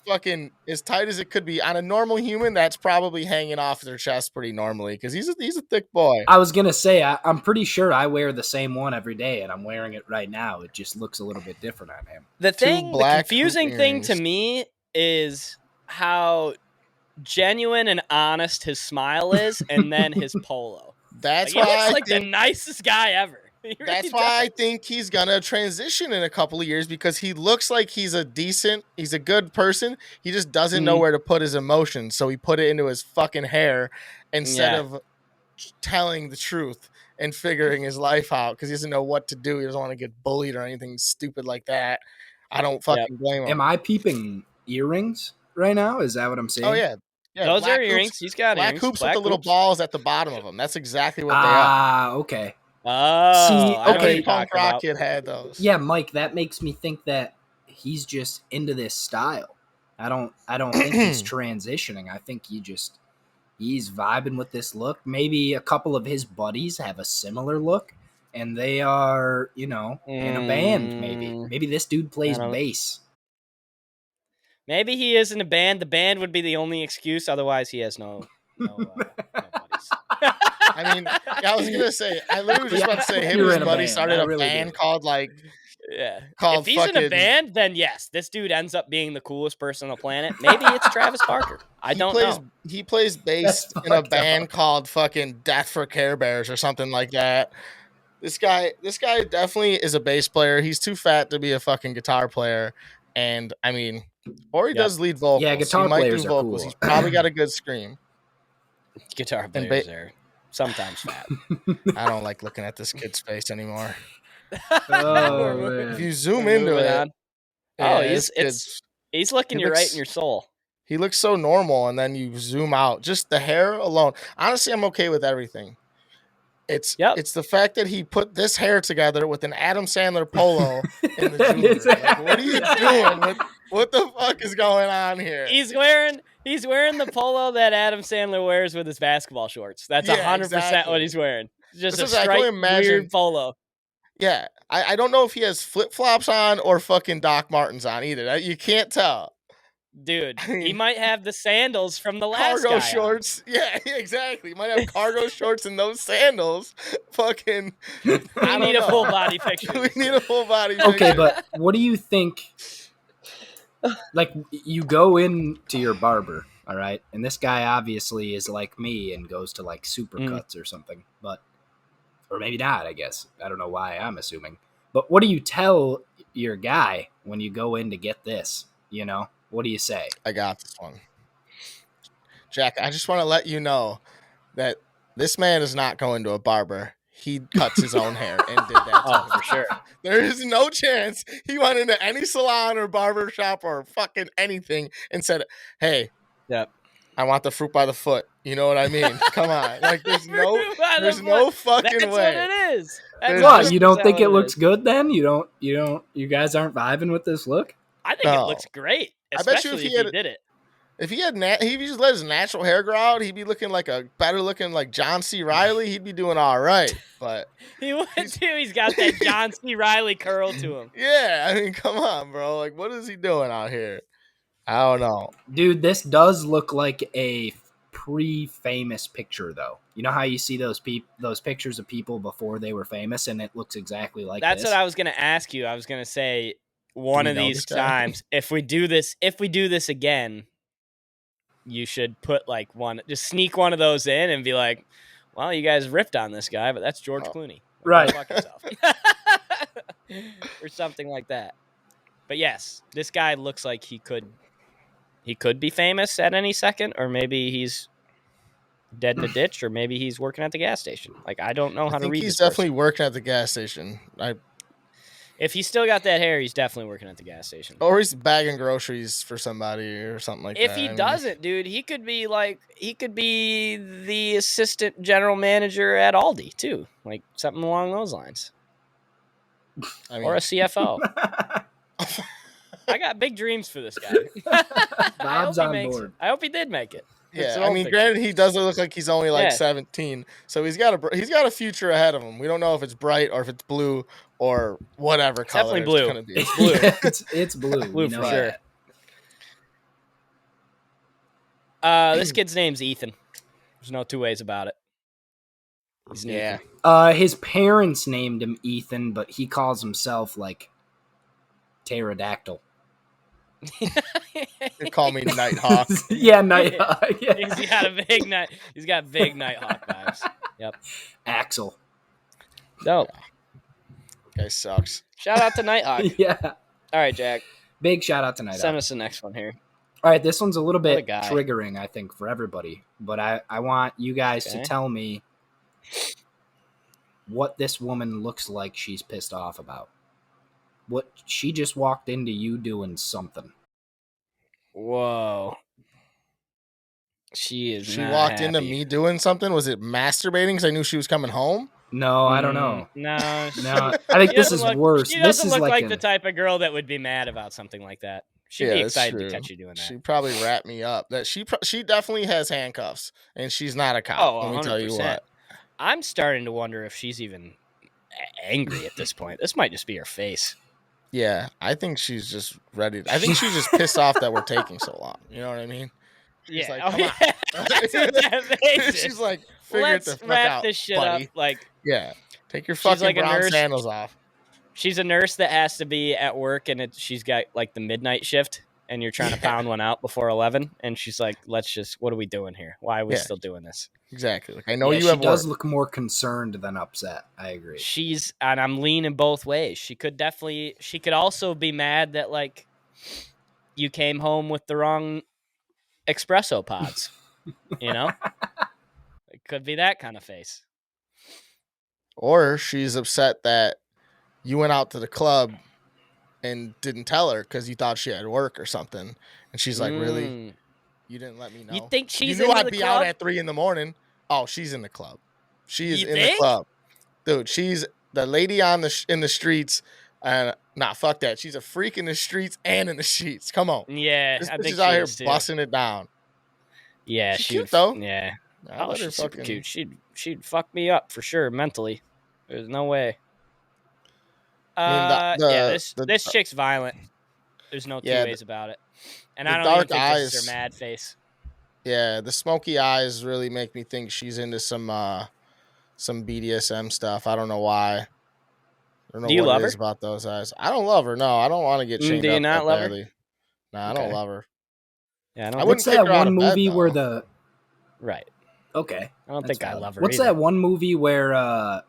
Fucking as tight as it could be. On a normal human, that's probably hanging off their chest pretty normally because he's a thick boy. I was gonna say I'm pretty sure I wear the same one every day, and I'm wearing it right now. It just looks a little bit different on him. The confusing thing to me is how genuine and honest his smile is, and then his polo. That's like, why he looks like the nicest guy ever. That's why I think he's gonna transition in a couple of years because he looks like he's a good person. He just doesn't know where to put his emotions, so he put it into his fucking hair instead of telling the truth and figuring his life out because he doesn't know what to do. He doesn't want to get bullied or anything stupid like that. I don't fucking blame him. Am I peeping earrings right now? Is that what I'm saying? Oh yeah. Those are earrings. He's got black earrings. Hoops with the little balls at the bottom of them. That's exactly what they are. Ah, okay. Oh, see, okay. Punk rock kid had those. Yeah, Mike, that makes me think that he's just into this style. I don't think he's transitioning. I think he's vibing with this look. Maybe a couple of his buddies have a similar look, and they are, in a band. Maybe this dude plays bass. Maybe he is in a band. The band would be the only excuse. Otherwise, he has no buddies. I mean, I was gonna say, I literally was just about to say, him and his buddy started a band called if he's in a band, then yes, this dude ends up being the coolest person on the planet. Maybe it's Travis Barker. I don't know. He plays bass in a band called fucking Death for Care Bears or something like that. This guy definitely is a bass player. He's too fat to be a fucking guitar player, and I mean, or he does lead vocals. Yeah, guitar players do vocals. Are cool. He's probably got a good scream. Guitar players are sometimes fat. I don't like looking at this kid's face anymore. If you zoom into it, he's looking you right in your soul. He looks so normal, and then you zoom out. Just the hair alone. Honestly, I'm okay with everything. It's the fact that he put this hair together with an Adam Sandler polo in the junior. Like, what are you doing? What the fuck is going on here? He's wearing the polo that Adam Sandler wears with his basketball shorts. That's 100% what he's wearing. Just a striped weird polo. Yeah, I don't know if he has flip-flops on or fucking Doc Martens on either. You can't tell. Dude, he might have the sandals from the last cargo shorts. Yeah, exactly. He might have cargo shorts and those sandals. Fucking, we need a full body picture. We need a full body picture. Okay, but what do you think? Like, you go into your barber, all right? And this guy obviously is like me and goes to like Supercuts or something, or maybe not, I guess. I don't know why I'm assuming. But what do you tell your guy when you go in to get this, What do you say? I got this one. Jack, I just want to let you know that this man is not going to a barber. He cuts his own hair and did that. Oh, for sure. There is no chance he went into any salon or barber shop or fucking anything and said, hey, I want the fruit by the foot. You know what I mean? Come on. Like, there's no fucking That's way. That's what it is. What, you don't think it looks good then? You guys aren't vibing with this look? I think it looks great. Especially if he did it. If he just let his natural hair grow out, he'd be looking like a better looking like John C. Riley. He'd be doing all right. But he would too. He's got that John C. Riley curl to him. Yeah, I mean, come on, bro. Like, what is he doing out here? I don't know. Dude, this does look like a pre-famous picture, though. You know how you see those pictures of people before they were famous, and it looks exactly like That's this? what I was going to ask you. I was going to say one of these times, if we do this again, you should put like just sneak one of those in and be like, well, you guys ripped on this guy, but that's George Clooney. Like, right. Fuck yourself. Or something like that. But yes, this guy looks like he could be famous at any second, or maybe he's dead in a ditch, or maybe he's working at the gas station. Like, I don't know how to read this. I think he's definitely working at the gas station. If he's still got that hair, he's definitely working at the gas station. Or he's bagging groceries for somebody or something like that. If he doesn't, dude, he could be the assistant general manager at Aldi too. Like something along those lines. Or a CFO. I got big dreams for this guy. Bob's on board. I hope he did make it. Yeah, I mean, granted, he does look like he's only like 17, so he's got a future ahead of him. We don't know if it's bright or if it's blue or whatever color. Definitely blue. It's gonna be. It's blue. It's blue. Blue for sure. This kid's name's Ethan. There's no two ways about it. He's Ethan. His parents named him Ethan, but he calls himself like pterodactyl. They call me Nighthawk. Yeah, Nighthawk. Yeah. He's got big Nighthawk vibes. Yep. Axel. Dope. Guy sucks. Shout out to Nighthawk. Yeah. All right, Jack. Big shout out to Nighthawk. Send us the next one here. All right, this one's a little bit triggering, I think, for everybody. But I want you guys to tell me what this woman looks like she's pissed off about. What she just walked into you doing something. Whoa. She walked into me doing something? Was it masturbating because I knew she was coming home? No, I don't know. No. I think this is worse. She doesn't look like the type of girl that would be mad about something like that. She'd be excited to catch you doing that. She'd probably wrap me up. That she definitely has handcuffs, and she's not a cop. Oh, let me tell you what. I'm starting to wonder if she's even angry at this point. This might just be her face. Yeah, I think she's just ready. I think she's just pissed off that we're taking so long. You know what I mean? She's like, come on. That's what that face She's like, figure it the fuck out, this shit buddy. up. Like, yeah, take your fucking brown sandals off. She's a nurse that has to be at work, and she's got like the midnight shift, and you're trying to pound one out before 11, and she's like, what are we doing here? Why are we still doing this? Exactly. Like, I know you have She does look more concerned than upset. I agree. And I'm leaning both ways. She could also be mad that like you came home with the wrong espresso pods. You know? It could be that kind of face. Or she's upset that you went out to the club and didn't tell her because you thought she had work or something. And she's like, really? You didn't let me know? You think she's You knew I'd be out at 3 a.m? Oh, she's in the club. She is in the club. Dude, she's the lady in the streets. And fuck that. She's a freak in the streets and in the sheets. Come on. Yeah. This bitch is out here busting it down. Yeah, she's cute though. Yeah. Oh, she's super cute. She'd fuck me up for sure mentally. There's no way. This chick's violent. There's no two ways about it. And I don't even think this is her mad face. Yeah, the smoky eyes really make me think she's into some BDSM stuff. I don't know why. I don't know what it is about those eyes. I don't love her. No, I don't want to get chained up. Do you not love her? No, I don't love her. Yeah, I wouldn't take her out of bed, movie though. where the right. Okay, I don't think I love her. What's either. that one movie where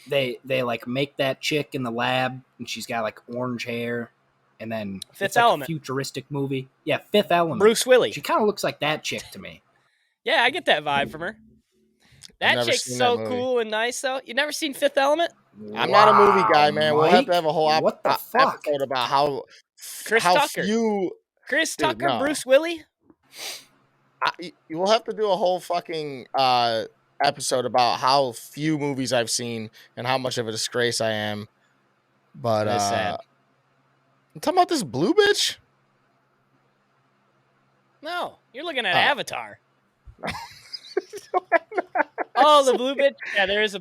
they like make that chick in the lab and she's got like orange hair, and then Fifth Element, a futuristic movie. Yeah, Fifth Element. Bruce Willis. She kind of looks like that chick to me. Yeah, I get that vibe from her. That chick's so cool and nice, though. You never seen Fifth Element? I'm not a movie guy, man. Mike? We'll have to have a whole episode about how Chris Tucker. Chris Tucker, Bruce Willis. You will have to do a whole fucking episode about how few movies I've seen and how much of a disgrace I am. But that's sad. I'm talking about this blue bitch. No, you're looking at Avatar. Oh, the blue bitch. Yeah, there's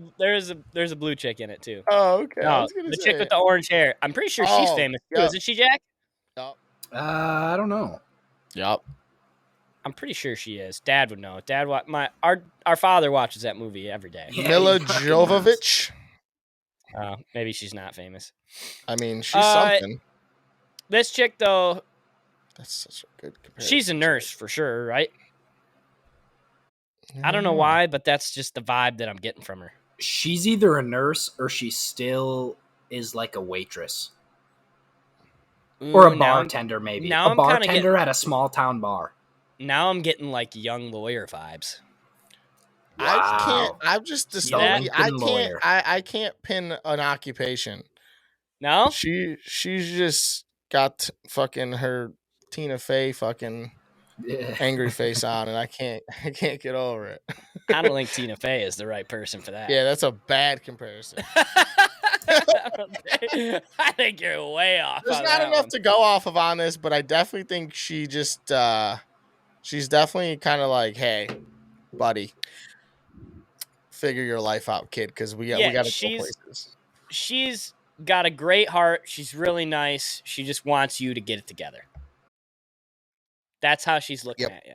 a blue chick in it too. Oh, okay. No, the chick with the orange hair. I'm pretty sure she's famous too. Isn't she, Jack? Yep. I don't know. Yep. I'm pretty sure she is. Dad would know. Our father watches that movie every day. Yeah, Mila Jovovich. Maybe she's not famous. I mean, she's something. This chick though, that's such a good comparison. She's a nurse for sure, right? I don't know why, but that's just the vibe that I'm getting from her. She's either a nurse or she still is like a waitress. Or a bartender, maybe. A bartender at a small town bar. Now I'm getting like young lawyer vibes. Wow. I can't pin an occupation. No? She's just got fucking her Tina Fey fucking angry face on, and I can't get over it. I don't think Tina Fey is the right person for that. Yeah, that's a bad comparison. I think you're way off. There's not enough to go off of on this, but I definitely think she just she's definitely kind of like, hey, buddy, figure your life out, kid, because we got to go places. She's got a great heart. She's really nice. She just wants you to get it together. That's how she's looking at you.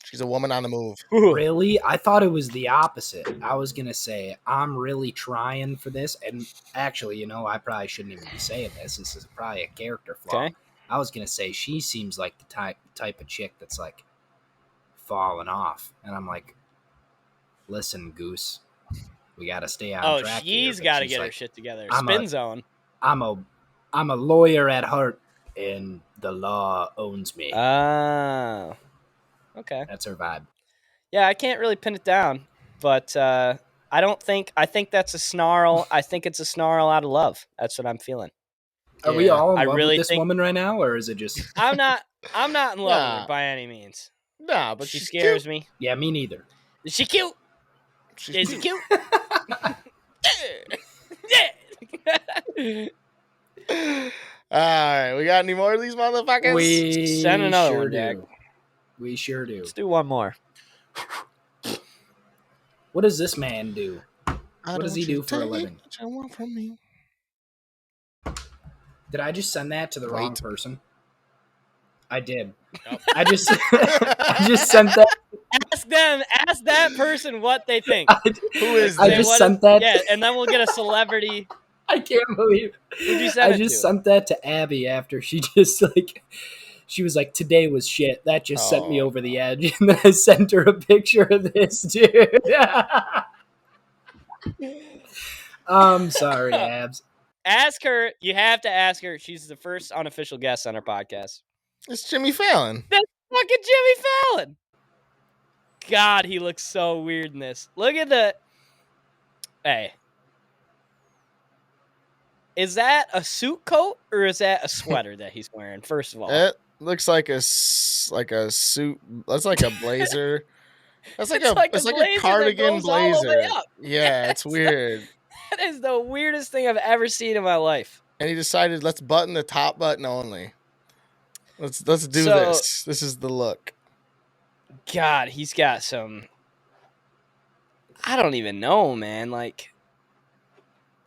She's a woman on the move. Really? I thought it was the opposite. I was going to say, I'm really trying for this. And actually, I probably shouldn't even be saying this. This is probably a character flaw. Okay. I was going to say, she seems like the type of chick that's like falling off. And I'm like, listen, Goose, we got to stay on track. Oh, she's got to get her shit together. Spin zone. I'm a lawyer at heart, and the law owns me. Oh. Okay. That's her vibe. Yeah, I can't really pin it down, but I think that's a snarl. I think it's a snarl out of love. That's what I'm feeling. Are we all in love with this woman right now, or is it just... I'm not in love with her by any means. Nah, but she scares me. Yeah, me neither. Is she cute? Is she cute? Yeah. All right, we got any more of these motherfuckers? We send another one, Jack. We sure do. Let's do one more. What does this man do? What does he do for a living? What you want from me? Did I just send that to the wrong person? I did. Nope. I just sent that. Ask that person what they think. Who is I just sent that. Yeah, and then we'll get a celebrity. I can't believe it. Who'd you send I just sent that to Abby after she just she was like, today was shit. That just sent me over the edge. And then I sent her a picture of this, dude. I'm sorry, Abs. Ask her. You have to ask her. She's the first unofficial guest on our podcast. It's Jimmy Fallon. That's fucking Jimmy Fallon. God, he looks so weird in this. Look at the... Hey. Is that a suit coat or is that a sweater that he's wearing, first of all? It looks like a suit. That's like a blazer. That's like a cardigan blazer. Yeah, it's weird. That is the weirdest thing I've ever seen in my life. And he decided, let's button the top button only. Let's do this. This is the look. God, he's got some... I don't even know, man. Like,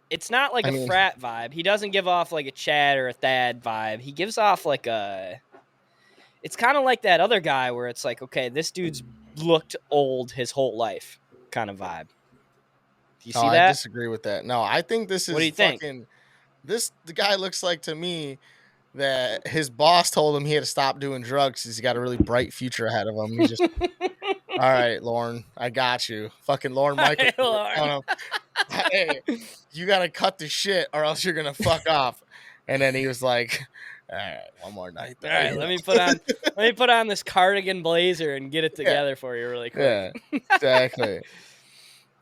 it's not like a frat vibe. He doesn't give off like a Chad or a Thad vibe. He gives off like a... It's kind of like that other guy where it's like, okay, this dude's looked old his whole life kind of vibe. Do you see that? I disagree with that. No, I think this is what do you think? The guy looks like to me that his boss told him he had to stop doing drugs because he's got a really bright future ahead of him. He's just, all right, Lauren, I got you. Fucking Lauren Michael. Hey, Lauren. Hey, you got to cut the shit or else you're going to fuck off. And then he was like, all right, one more night. All right, let me put on this cardigan blazer and get it together for you really quick. Yeah, exactly.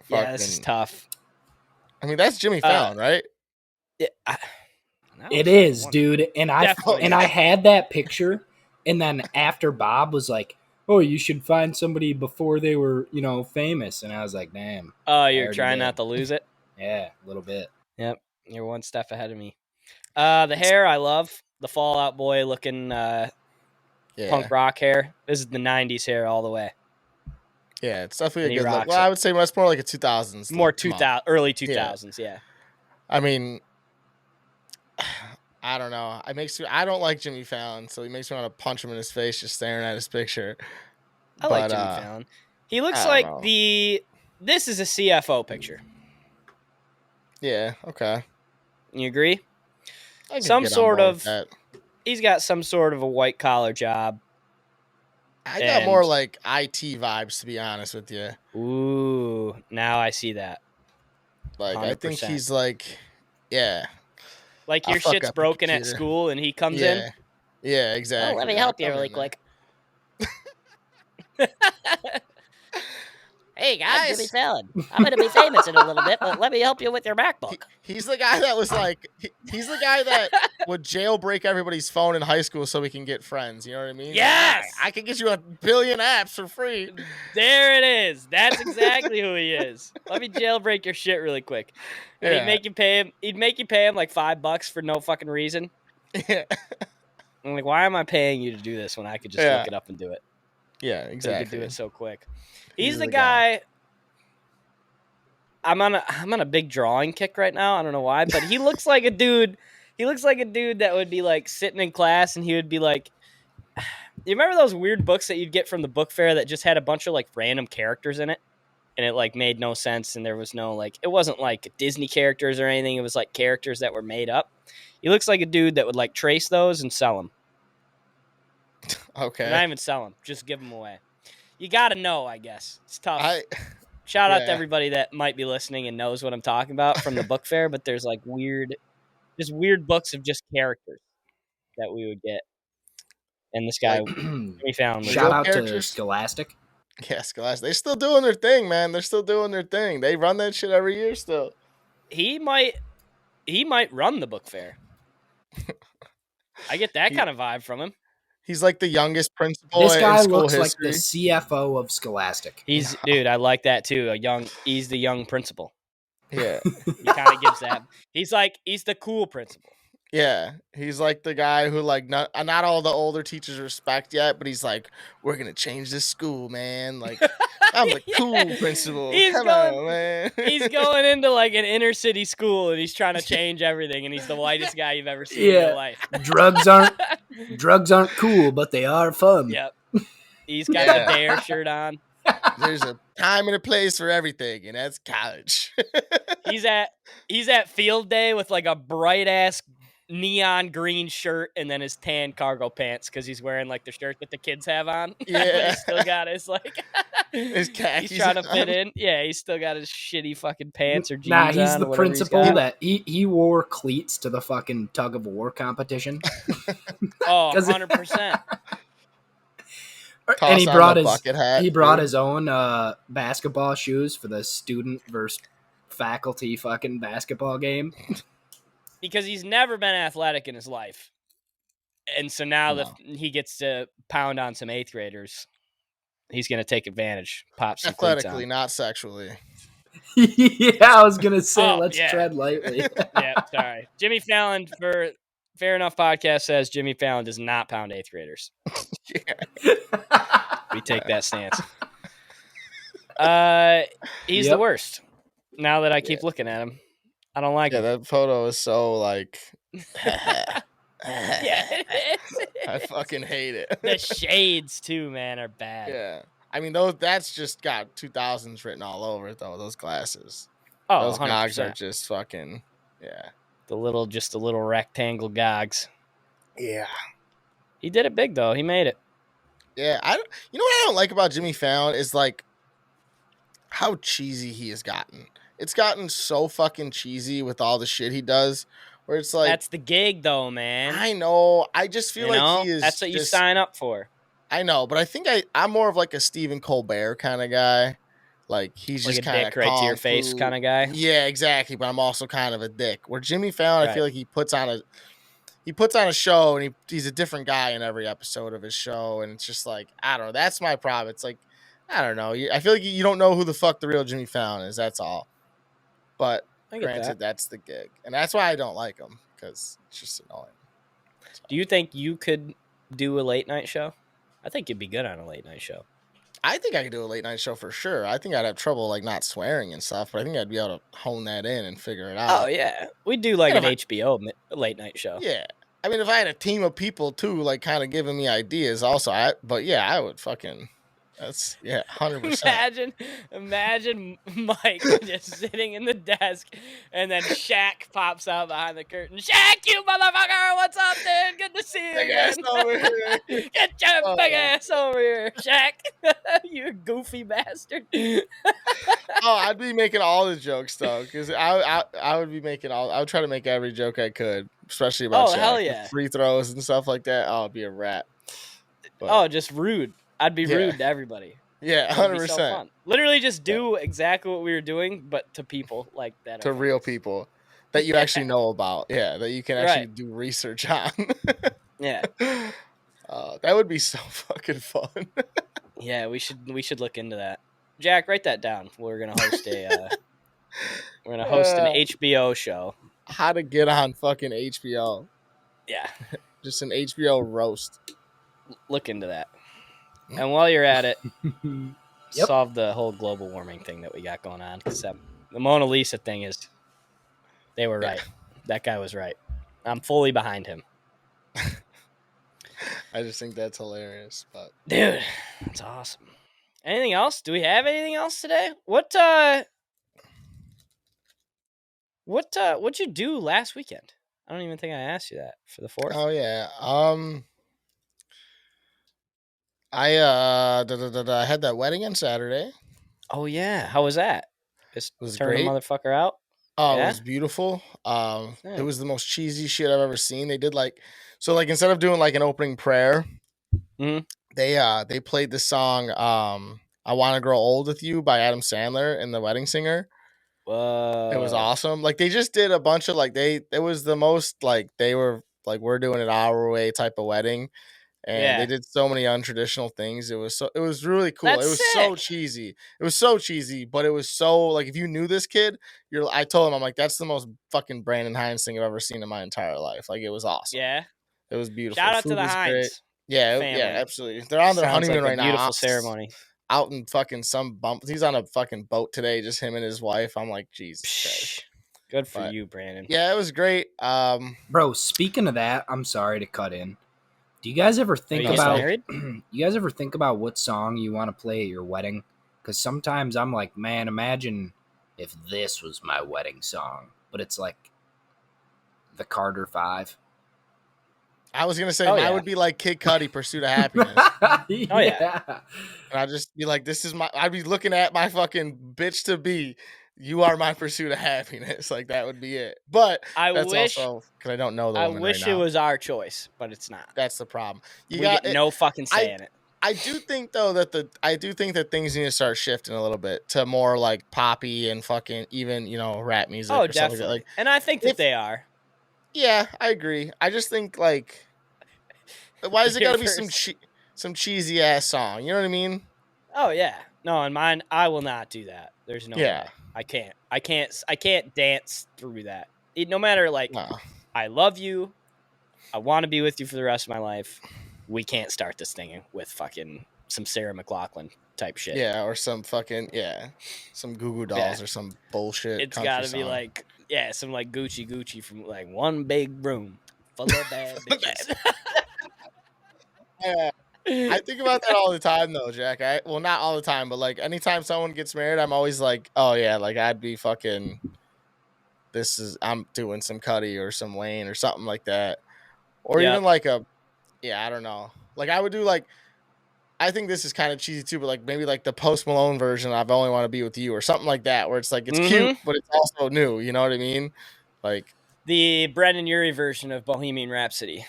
Yeah, this is tough. I mean, that's Jimmy Fallon, right? Yeah, it is, dude. And I had that picture, and then after Bob was like, "Oh, you should find somebody before they were, famous," and I was like, "Damn." Oh, you're trying not to lose it? Yeah, a little bit. Yep, you're one step ahead of me. The hair, I love. The Fallout Boy looking punk rock hair. This is the 90s hair all the way. Yeah, it's definitely a good look. Well, I would say that's more like a 2000s. More 2000, early 2000s, yeah. I mean, I don't know. I don't like Jimmy Fallon, so he makes me want to punch him in his face just staring at his picture. I like Jimmy Fallon. He looks like this is a CFO picture. Yeah, okay. You agree? Some sort of he's got some sort of a white collar job. I got more like IT vibes, to be honest with you. Ooh, now I see that. Like 100%. I think he's like, yeah. Like your shit's broken at school and he comes in? Yeah, exactly. Oh, let me help you really quick. Hey guys, I'm Jimmy Fallon. I'm going to be famous in a little bit, but let me help you with your MacBook. He's the guy that was like, he's the guy that would jailbreak everybody's phone in high school so we can get friends. You know what I mean? Yes! Like, I can get you 1 billion apps for free. There it is. That's exactly who he is. Let me jailbreak your shit really quick. And he'd make you pay him like $5 for no fucking reason. Yeah. I'm like, why am I paying you to do this when I could just look it up and do it? Yeah, exactly. You could do it so quick. He's the guy. I'm on a big drawing kick right now. I don't know why, but he looks like a dude. He looks like a dude that would be like sitting in class and he would be like, you remember those weird books that you'd get from the book fair that just had a bunch of like random characters in it? And it like made no sense. And there was no like, it wasn't like Disney characters or anything. It was like characters that were made up. He looks like a dude that would like trace those and sell them. Okay. Not even sell them. Just give them away. You got to know, I guess. It's tough. Shout out to everybody that might be listening and knows what I'm talking about from the book fair, but there's like weird books of just characters that we would get. And this guy, we found. Shout out to Scholastic. Yeah, Scholastic. They're still doing their thing, man. They're still doing their thing. They run that shit every year still. He might run the book fair. I get that kind of vibe from him. He's like the youngest principal. This guy in school looks history. like the CFO of Scholastic. Dude, I like that too. He's the young principal. Yeah. He kind of gives that. He's the cool principal. Yeah, he's like the guy who like not all the older teachers respect yet, but he's like, we're gonna change this school, man. Like, I'm the cool principal. Come on, man. He's going into like an inner city school and he's trying to change everything, and he's the whitest guy you've ever seen in your life. Drugs aren't cool, but they are fun. Yep. He's got the Dare shirt on. There's a time and a place for everything, and that's college. He's at field day with like a bright ass neon green shirt and then his tan cargo pants because he's wearing like the shirt that the kids have on. Yeah. He's still got his like his khakis. He's trying to fit in. Yeah, he's still got his shitty fucking pants or jeans. Nah, he's on the principal that he wore cleats to the fucking tug of war competition. Oh, 100%. And he brought his own basketball shoes for the student versus faculty fucking basketball game. Because he's never been athletic in his life. And so now he gets to pound on some 8th graders. He's going to take advantage. Pop some athletically, not sexually. Yeah, I was going to say, let's tread lightly. Yeah, sorry. Jimmy Fallon, for Fair Enough Podcast, says Jimmy Fallon does not pound 8th graders. We take that stance. He's the worst. Now that I keep looking at him. I don't like it. Yeah, that photo is so like. Yeah, it is. I fucking hate it. The shades too, man, are bad. Yeah, I mean that's just got 2000s written all over it though. Those glasses. Oh, those 100%. gogs are just fucking the little rectangle gogs. Yeah, he did it big though. He made it. Yeah, you know what I don't like about Jimmy Fallon is like how cheesy he has gotten. It's gotten so fucking cheesy with all the shit he does, where it's like that's the gig, though, man. I know. I just feel like he is. That's what you sign up for. I know, but I think I'm more of like a Stephen Colbert kind of guy. Like he's like just a kind of dick right to your face kind of guy. Yeah, exactly. But I'm also kind of a dick. Where Jimmy Fallon, I feel like he puts on a show, and he's a different guy in every episode of his show, and it's just like I don't know. That's my problem. It's like I don't know. I feel like you don't know who the fuck the real Jimmy Fallon is. That's all. But granted, that's the gig. And that's why I don't like him, because it's just annoying. So. Do you think you could do a late night show? I think you'd be good on a late night show. I think I could do a late night show for sure. I think I'd have trouble like not swearing and stuff, but I think I'd be able to hone that in and figure it out. Oh yeah, we'd do like an HBO late night show. Yeah, I mean, if I had a team of people too, like kind of giving me ideas, also, but yeah, I would fucking. That's 100%. Imagine Mike just sitting in the desk, and then Shaq pops out behind the curtain. Shaq, you motherfucker! What's up, dude? Good to see you again. Get your big ass over here, Shaq. You goofy bastard. I'd be making all the jokes though, because I would be making all. I would try to make every joke I could, especially about Shaq, hell yeah, free throws and stuff like that. It'd be a rat. But, just rude. I'd be rude to everybody. Yeah, 100%. Literally just do exactly what we were doing, but to people like that. To real people that you actually know about. Yeah, that you can actually do research on. Yeah. That would be so fucking fun. Yeah, we should look into that. Jack, write that down. We're gonna host an HBO show. How to get on fucking HBO. Yeah. Just an HBO roast. Look into that. And while you're at it, solve the whole global warming thing that we got going on. Because the Mona Lisa thing is, they were right. That guy was right. I'm fully behind him. I just think that's hilarious. But dude, that's awesome. Anything else? Do we have anything else today? What'd you do last weekend? I don't even think I asked you that for the 4th. Oh yeah. I had that wedding on Saturday. Oh yeah, how was that? It was turn great. The motherfucker out. Oh, it was beautiful. It was the most cheesy shit I've ever seen. They did instead of doing like an opening prayer, they played the song "I Want to Grow Old with You" by Adam Sandler and The Wedding Singer. Whoa. It was awesome. Like they just did a bunch of it was the most like they were like we're doing it our way type of wedding. And they did so many untraditional things. It was really cool. That's it was sick. so cheesy. It was so cheesy, but it was so like if you knew this kid, I told him, I'm like, that's the most fucking Brandon Hines thing I've ever seen in my entire life. Like it was awesome. Yeah. It was beautiful. Shout out to the Hines. Great. Yeah, absolutely. They're on their honeymoon right now. Beautiful ceremony. Out in fucking some bump. He's on a fucking boat today, just him and his wife. I'm like, Jesus Christ. Good for you, Brandon. Yeah, it was great. Bro, speaking of that, I'm sorry to cut in. Do you guys ever think about what song you want to play at your wedding? Because sometimes I'm like, man, imagine if this was my wedding song, but it's like the Carter 5. I was gonna say mine would be like Kid Cudi, "Pursuit of Happiness." Oh yeah, and I'd just be like, "This is my." I'd be looking at my fucking bitch to be. You are my pursuit of happiness. Like that would be it. But I wish also because I don't know the woman wish right now. It was our choice, but it's not. That's the problem. We get no fucking say in it. I do think though that things need to start shifting a little bit to more like poppy and fucking even rap music. Oh, or definitely. Something like, and I think that they are. Yeah, I agree. I just think like, why does it got to be some cheesy ass song? You know what I mean? Oh yeah. No, in mine, I will not do that. There's no way. I can't dance through that. No matter I love you. I want to be with you for the rest of my life. We can't start this thing with fucking some Sarah McLachlan type shit. Yeah, or some fucking some Goo Goo Dolls or some bullshit. It's got to be like some like Gucci from like one big room full of bad bitches. Yeah. I think about that all the time though, Jack. Well, not all the time, but like anytime someone gets married, I'm always like, oh yeah, like I'd be fucking. I'm doing some Cudi or some Wayne or something like that, or even like I don't know. Like I would do like, I think this is kind of cheesy too, but like maybe like the Post Malone version of "I Only Want to Be with You" or something like that, where it's like it's cute, but it's also new. You know what I mean? Like the Brendan Urie version of Bohemian Rhapsody.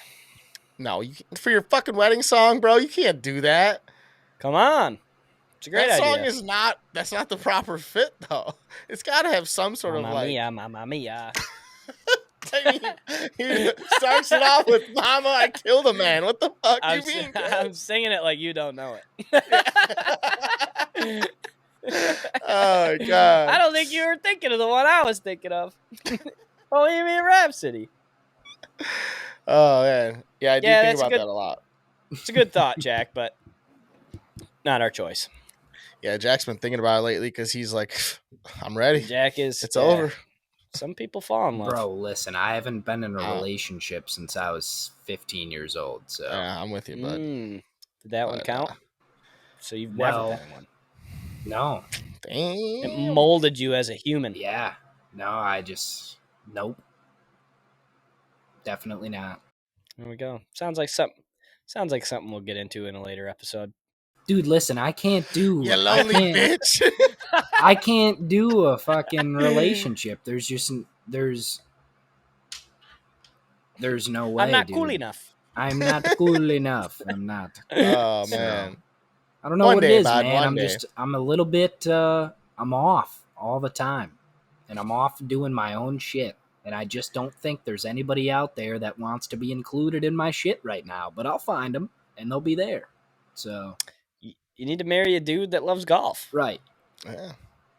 No, for your fucking wedding song, bro, you can't do that. Come on. It's a great idea. That song that's not the proper fit, though. It's got to have some sort of like... Mamma mia. He starts it off with "Mama, I killed a man." What the fuck do you mean? I'm singing it like you don't know it. Oh, God. I don't think you were thinking of the one I was thinking of. Bohemian Rhapsody. Oh, man. Yeah, I do think about that a lot. It's a good thought, Jack, but not our choice. Yeah, Jack's been thinking about it lately because he's like, I'm ready. Jack is. It's over. Some people fall in love. Bro, listen, I haven't been in a relationship since I was 15 years old. So I'm with you, bud. Did that one count? So you've never been in one. No. Damn. It molded you as a human. Yeah. No, nope. Definitely not. There we go. Sounds like something we'll get into in a later episode. Dude, listen, I can't do. You lonely bitch. I can't do a fucking relationship. There's no way. I'm not dude. cool enough. I'm not cool enough. I'm not. Oh man. I don't know what it is, man. I'm a little bit. I'm off all the time, and I'm off doing my own shit. And I just don't think there's anybody out there that wants to be included in my shit right now. But I'll find them, and they'll be there. So you need to marry a dude that loves golf, right? Yeah.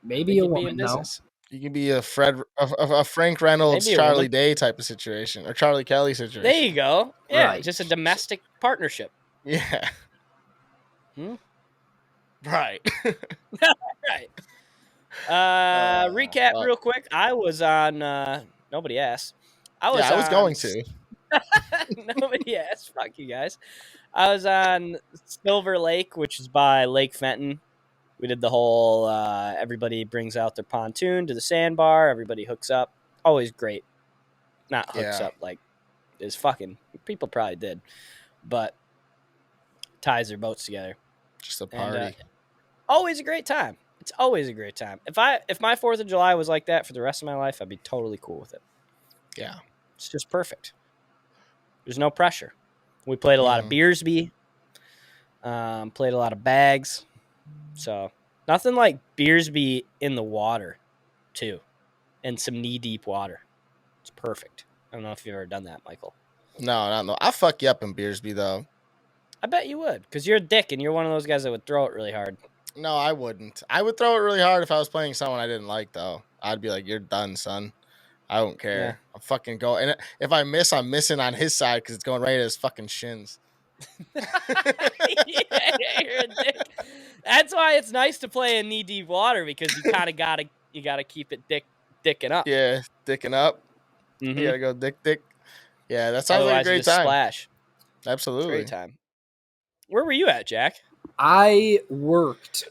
Maybe a woman. No, you can be a Frank Reynolds, Charlie Day type of situation, or Charlie Kelly situation. There you go. Yeah, just a domestic partnership. Yeah. Right. Right. Recap real quick. I was on. Nobody asked. I was going to. Nobody asked. Fuck you guys. I was on Silver Lake, which is by Lake Fenton. We did the whole. Everybody brings out their pontoon to the sandbar. Everybody hooks up. Always great. Not hooks up like is fucking. People probably did, but ties their boats together. Just a party. And, always a great time. It's always a great time. If my 4th of July was like that for the rest of my life, I'd be totally cool with it. Yeah. It's just perfect. There's no pressure. We played a lot of Beersby. Played a lot of bags. So nothing like Beersby in the water, too. And some knee-deep water. It's perfect. I don't know if you've ever done that, Michael. No. I'll fuck you up in Beersby, though. I bet you would, because you're a dick, and you're one of those guys that would throw it really hard. No, I wouldn't. I would throw it really hard if I was playing someone I didn't like, though. I'd be like, you're done, son. I don't care. Yeah. I'll fucking go. And if I miss, I'm missing on his side because it's going right at his fucking shins. Yeah, you're a dick. That's why it's nice to play in knee-deep water, because you kind of gotta keep it dicking up. Yeah, dicking up. Mm-hmm. You gotta go dick. Yeah, that sounds like a great time. Splash. Absolutely. Great time. Where were you at, Jack? I worked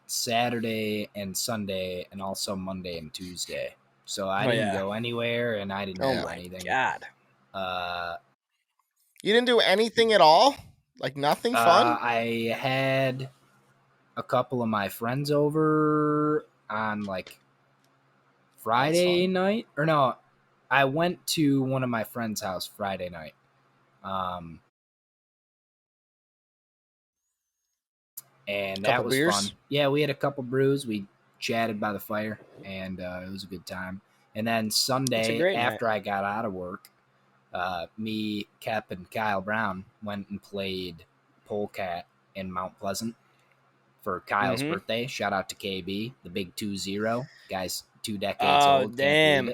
Saturday and Sunday, and also Monday and Tuesday. So I didn't go anywhere, and I didn't do anything. God. You didn't do anything at all? Like nothing fun? I had a couple of my friends over on like Friday night. Or no, I went to one of my friends' house Friday night. And that was fun. Yeah, we had a couple brews. We chatted by the fire, and it was a good time. And then Sunday, after I got out of work, me, Kep, and Kyle Brown went and played Polecat in Mount Pleasant for Kyle's birthday. Shout out to KB, the big 2-0. Guy's 2 decades old. Oh, damn.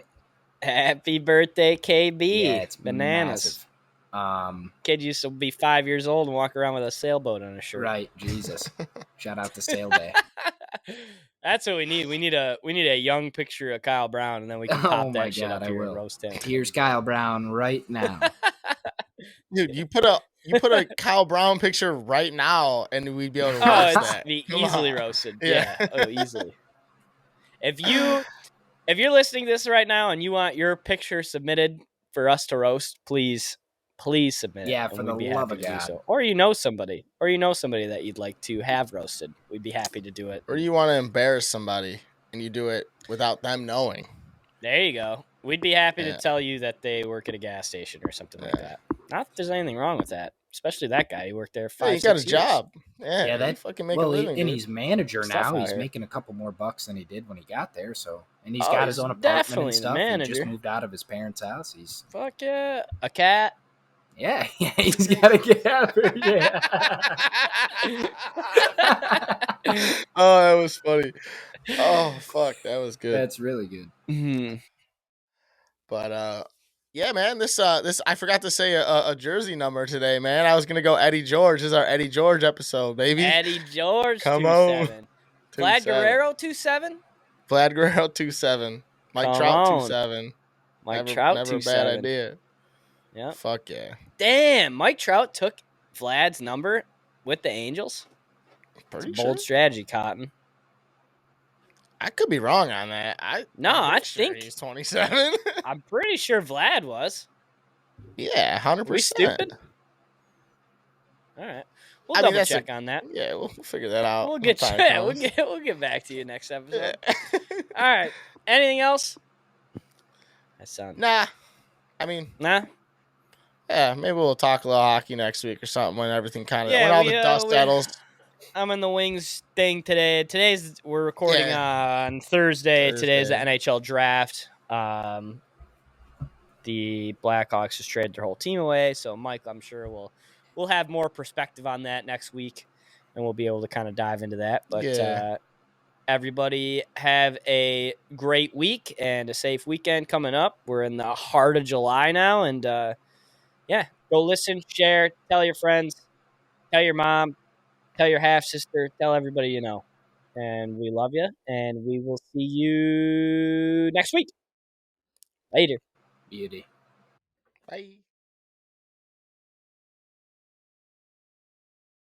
Happy birthday, KB. Yeah, it's bananas. Massive. Kid used to be 5 years old and walk around with a sailboat on his shirt. Right, Jesus. Shout out to Sail Day. That's what we need. We need a young picture of Kyle Brown, and then we can pop that shit up here and roast him. Here's Kyle Brown right now. Dude, you put a Kyle Brown picture right now, and we'd be able to roast that. It'd be easily roasted. Yeah, easily. If you're listening to this right now and you want your picture submitted for us to roast, please submit it. Yeah, for the love of God. So. Or you know somebody that you'd like to have roasted. We'd be happy to do it. Or you want to embarrass somebody and you do it without them knowing. There you go. We'd be happy to tell you that they work at a gas station or something like that. Not that there's anything wrong with that. Especially that guy. He worked there 5 years. He got his job. Yeah, that fucking make a living. And he's manager now. He's making a couple more bucks than he did when he got there. So, and he's got his own apartment and stuff. He just moved out of his parents' house. He's fuck yeah, a cat. Yeah, he's got a cat. Yeah. Oh, that was funny. Oh, fuck, that was good. That's really good. Mm-hmm. But Yeah, man. This I forgot to say a jersey number today, man. I was gonna go Eddie George. This is our Eddie George episode, baby. Eddie George, Come 2-7. on. Vlad 2-7. Guerrero, 2-7. Vlad Guerrero 2-7. Mike Come Trout on. 2-7. Mike Trout, Never a bad 2-7. idea. Yeah. Fuck yeah. Damn, Mike Trout took Vlad's number with the Angels. It's a bold strategy, Cotton. I could be wrong on that. I think he's 27. I'm pretty sure Vlad was. Yeah, 100%. We stupid? All right. We'll double check on that. Yeah, we'll figure that out. We'll get back to you next episode. All right. Anything else? Nah. I mean, nah. Yeah, maybe we'll talk a little hockey next week or something when everything kind of when all the dust settles. I'm in the Wings thing today. We're recording on Thursday. Today's the NHL draft. The Blackhawks just traded their whole team away, so Mike, I'm sure we'll have more perspective on that next week, and we'll be able to kind of dive into that. But everybody have a great week and a safe weekend coming up. We're in the heart of July now, and go listen, share, tell your friends, tell your mom, tell your half-sister, tell everybody you know. And we love you, and we will see you next week. Later. Beauty. Bye.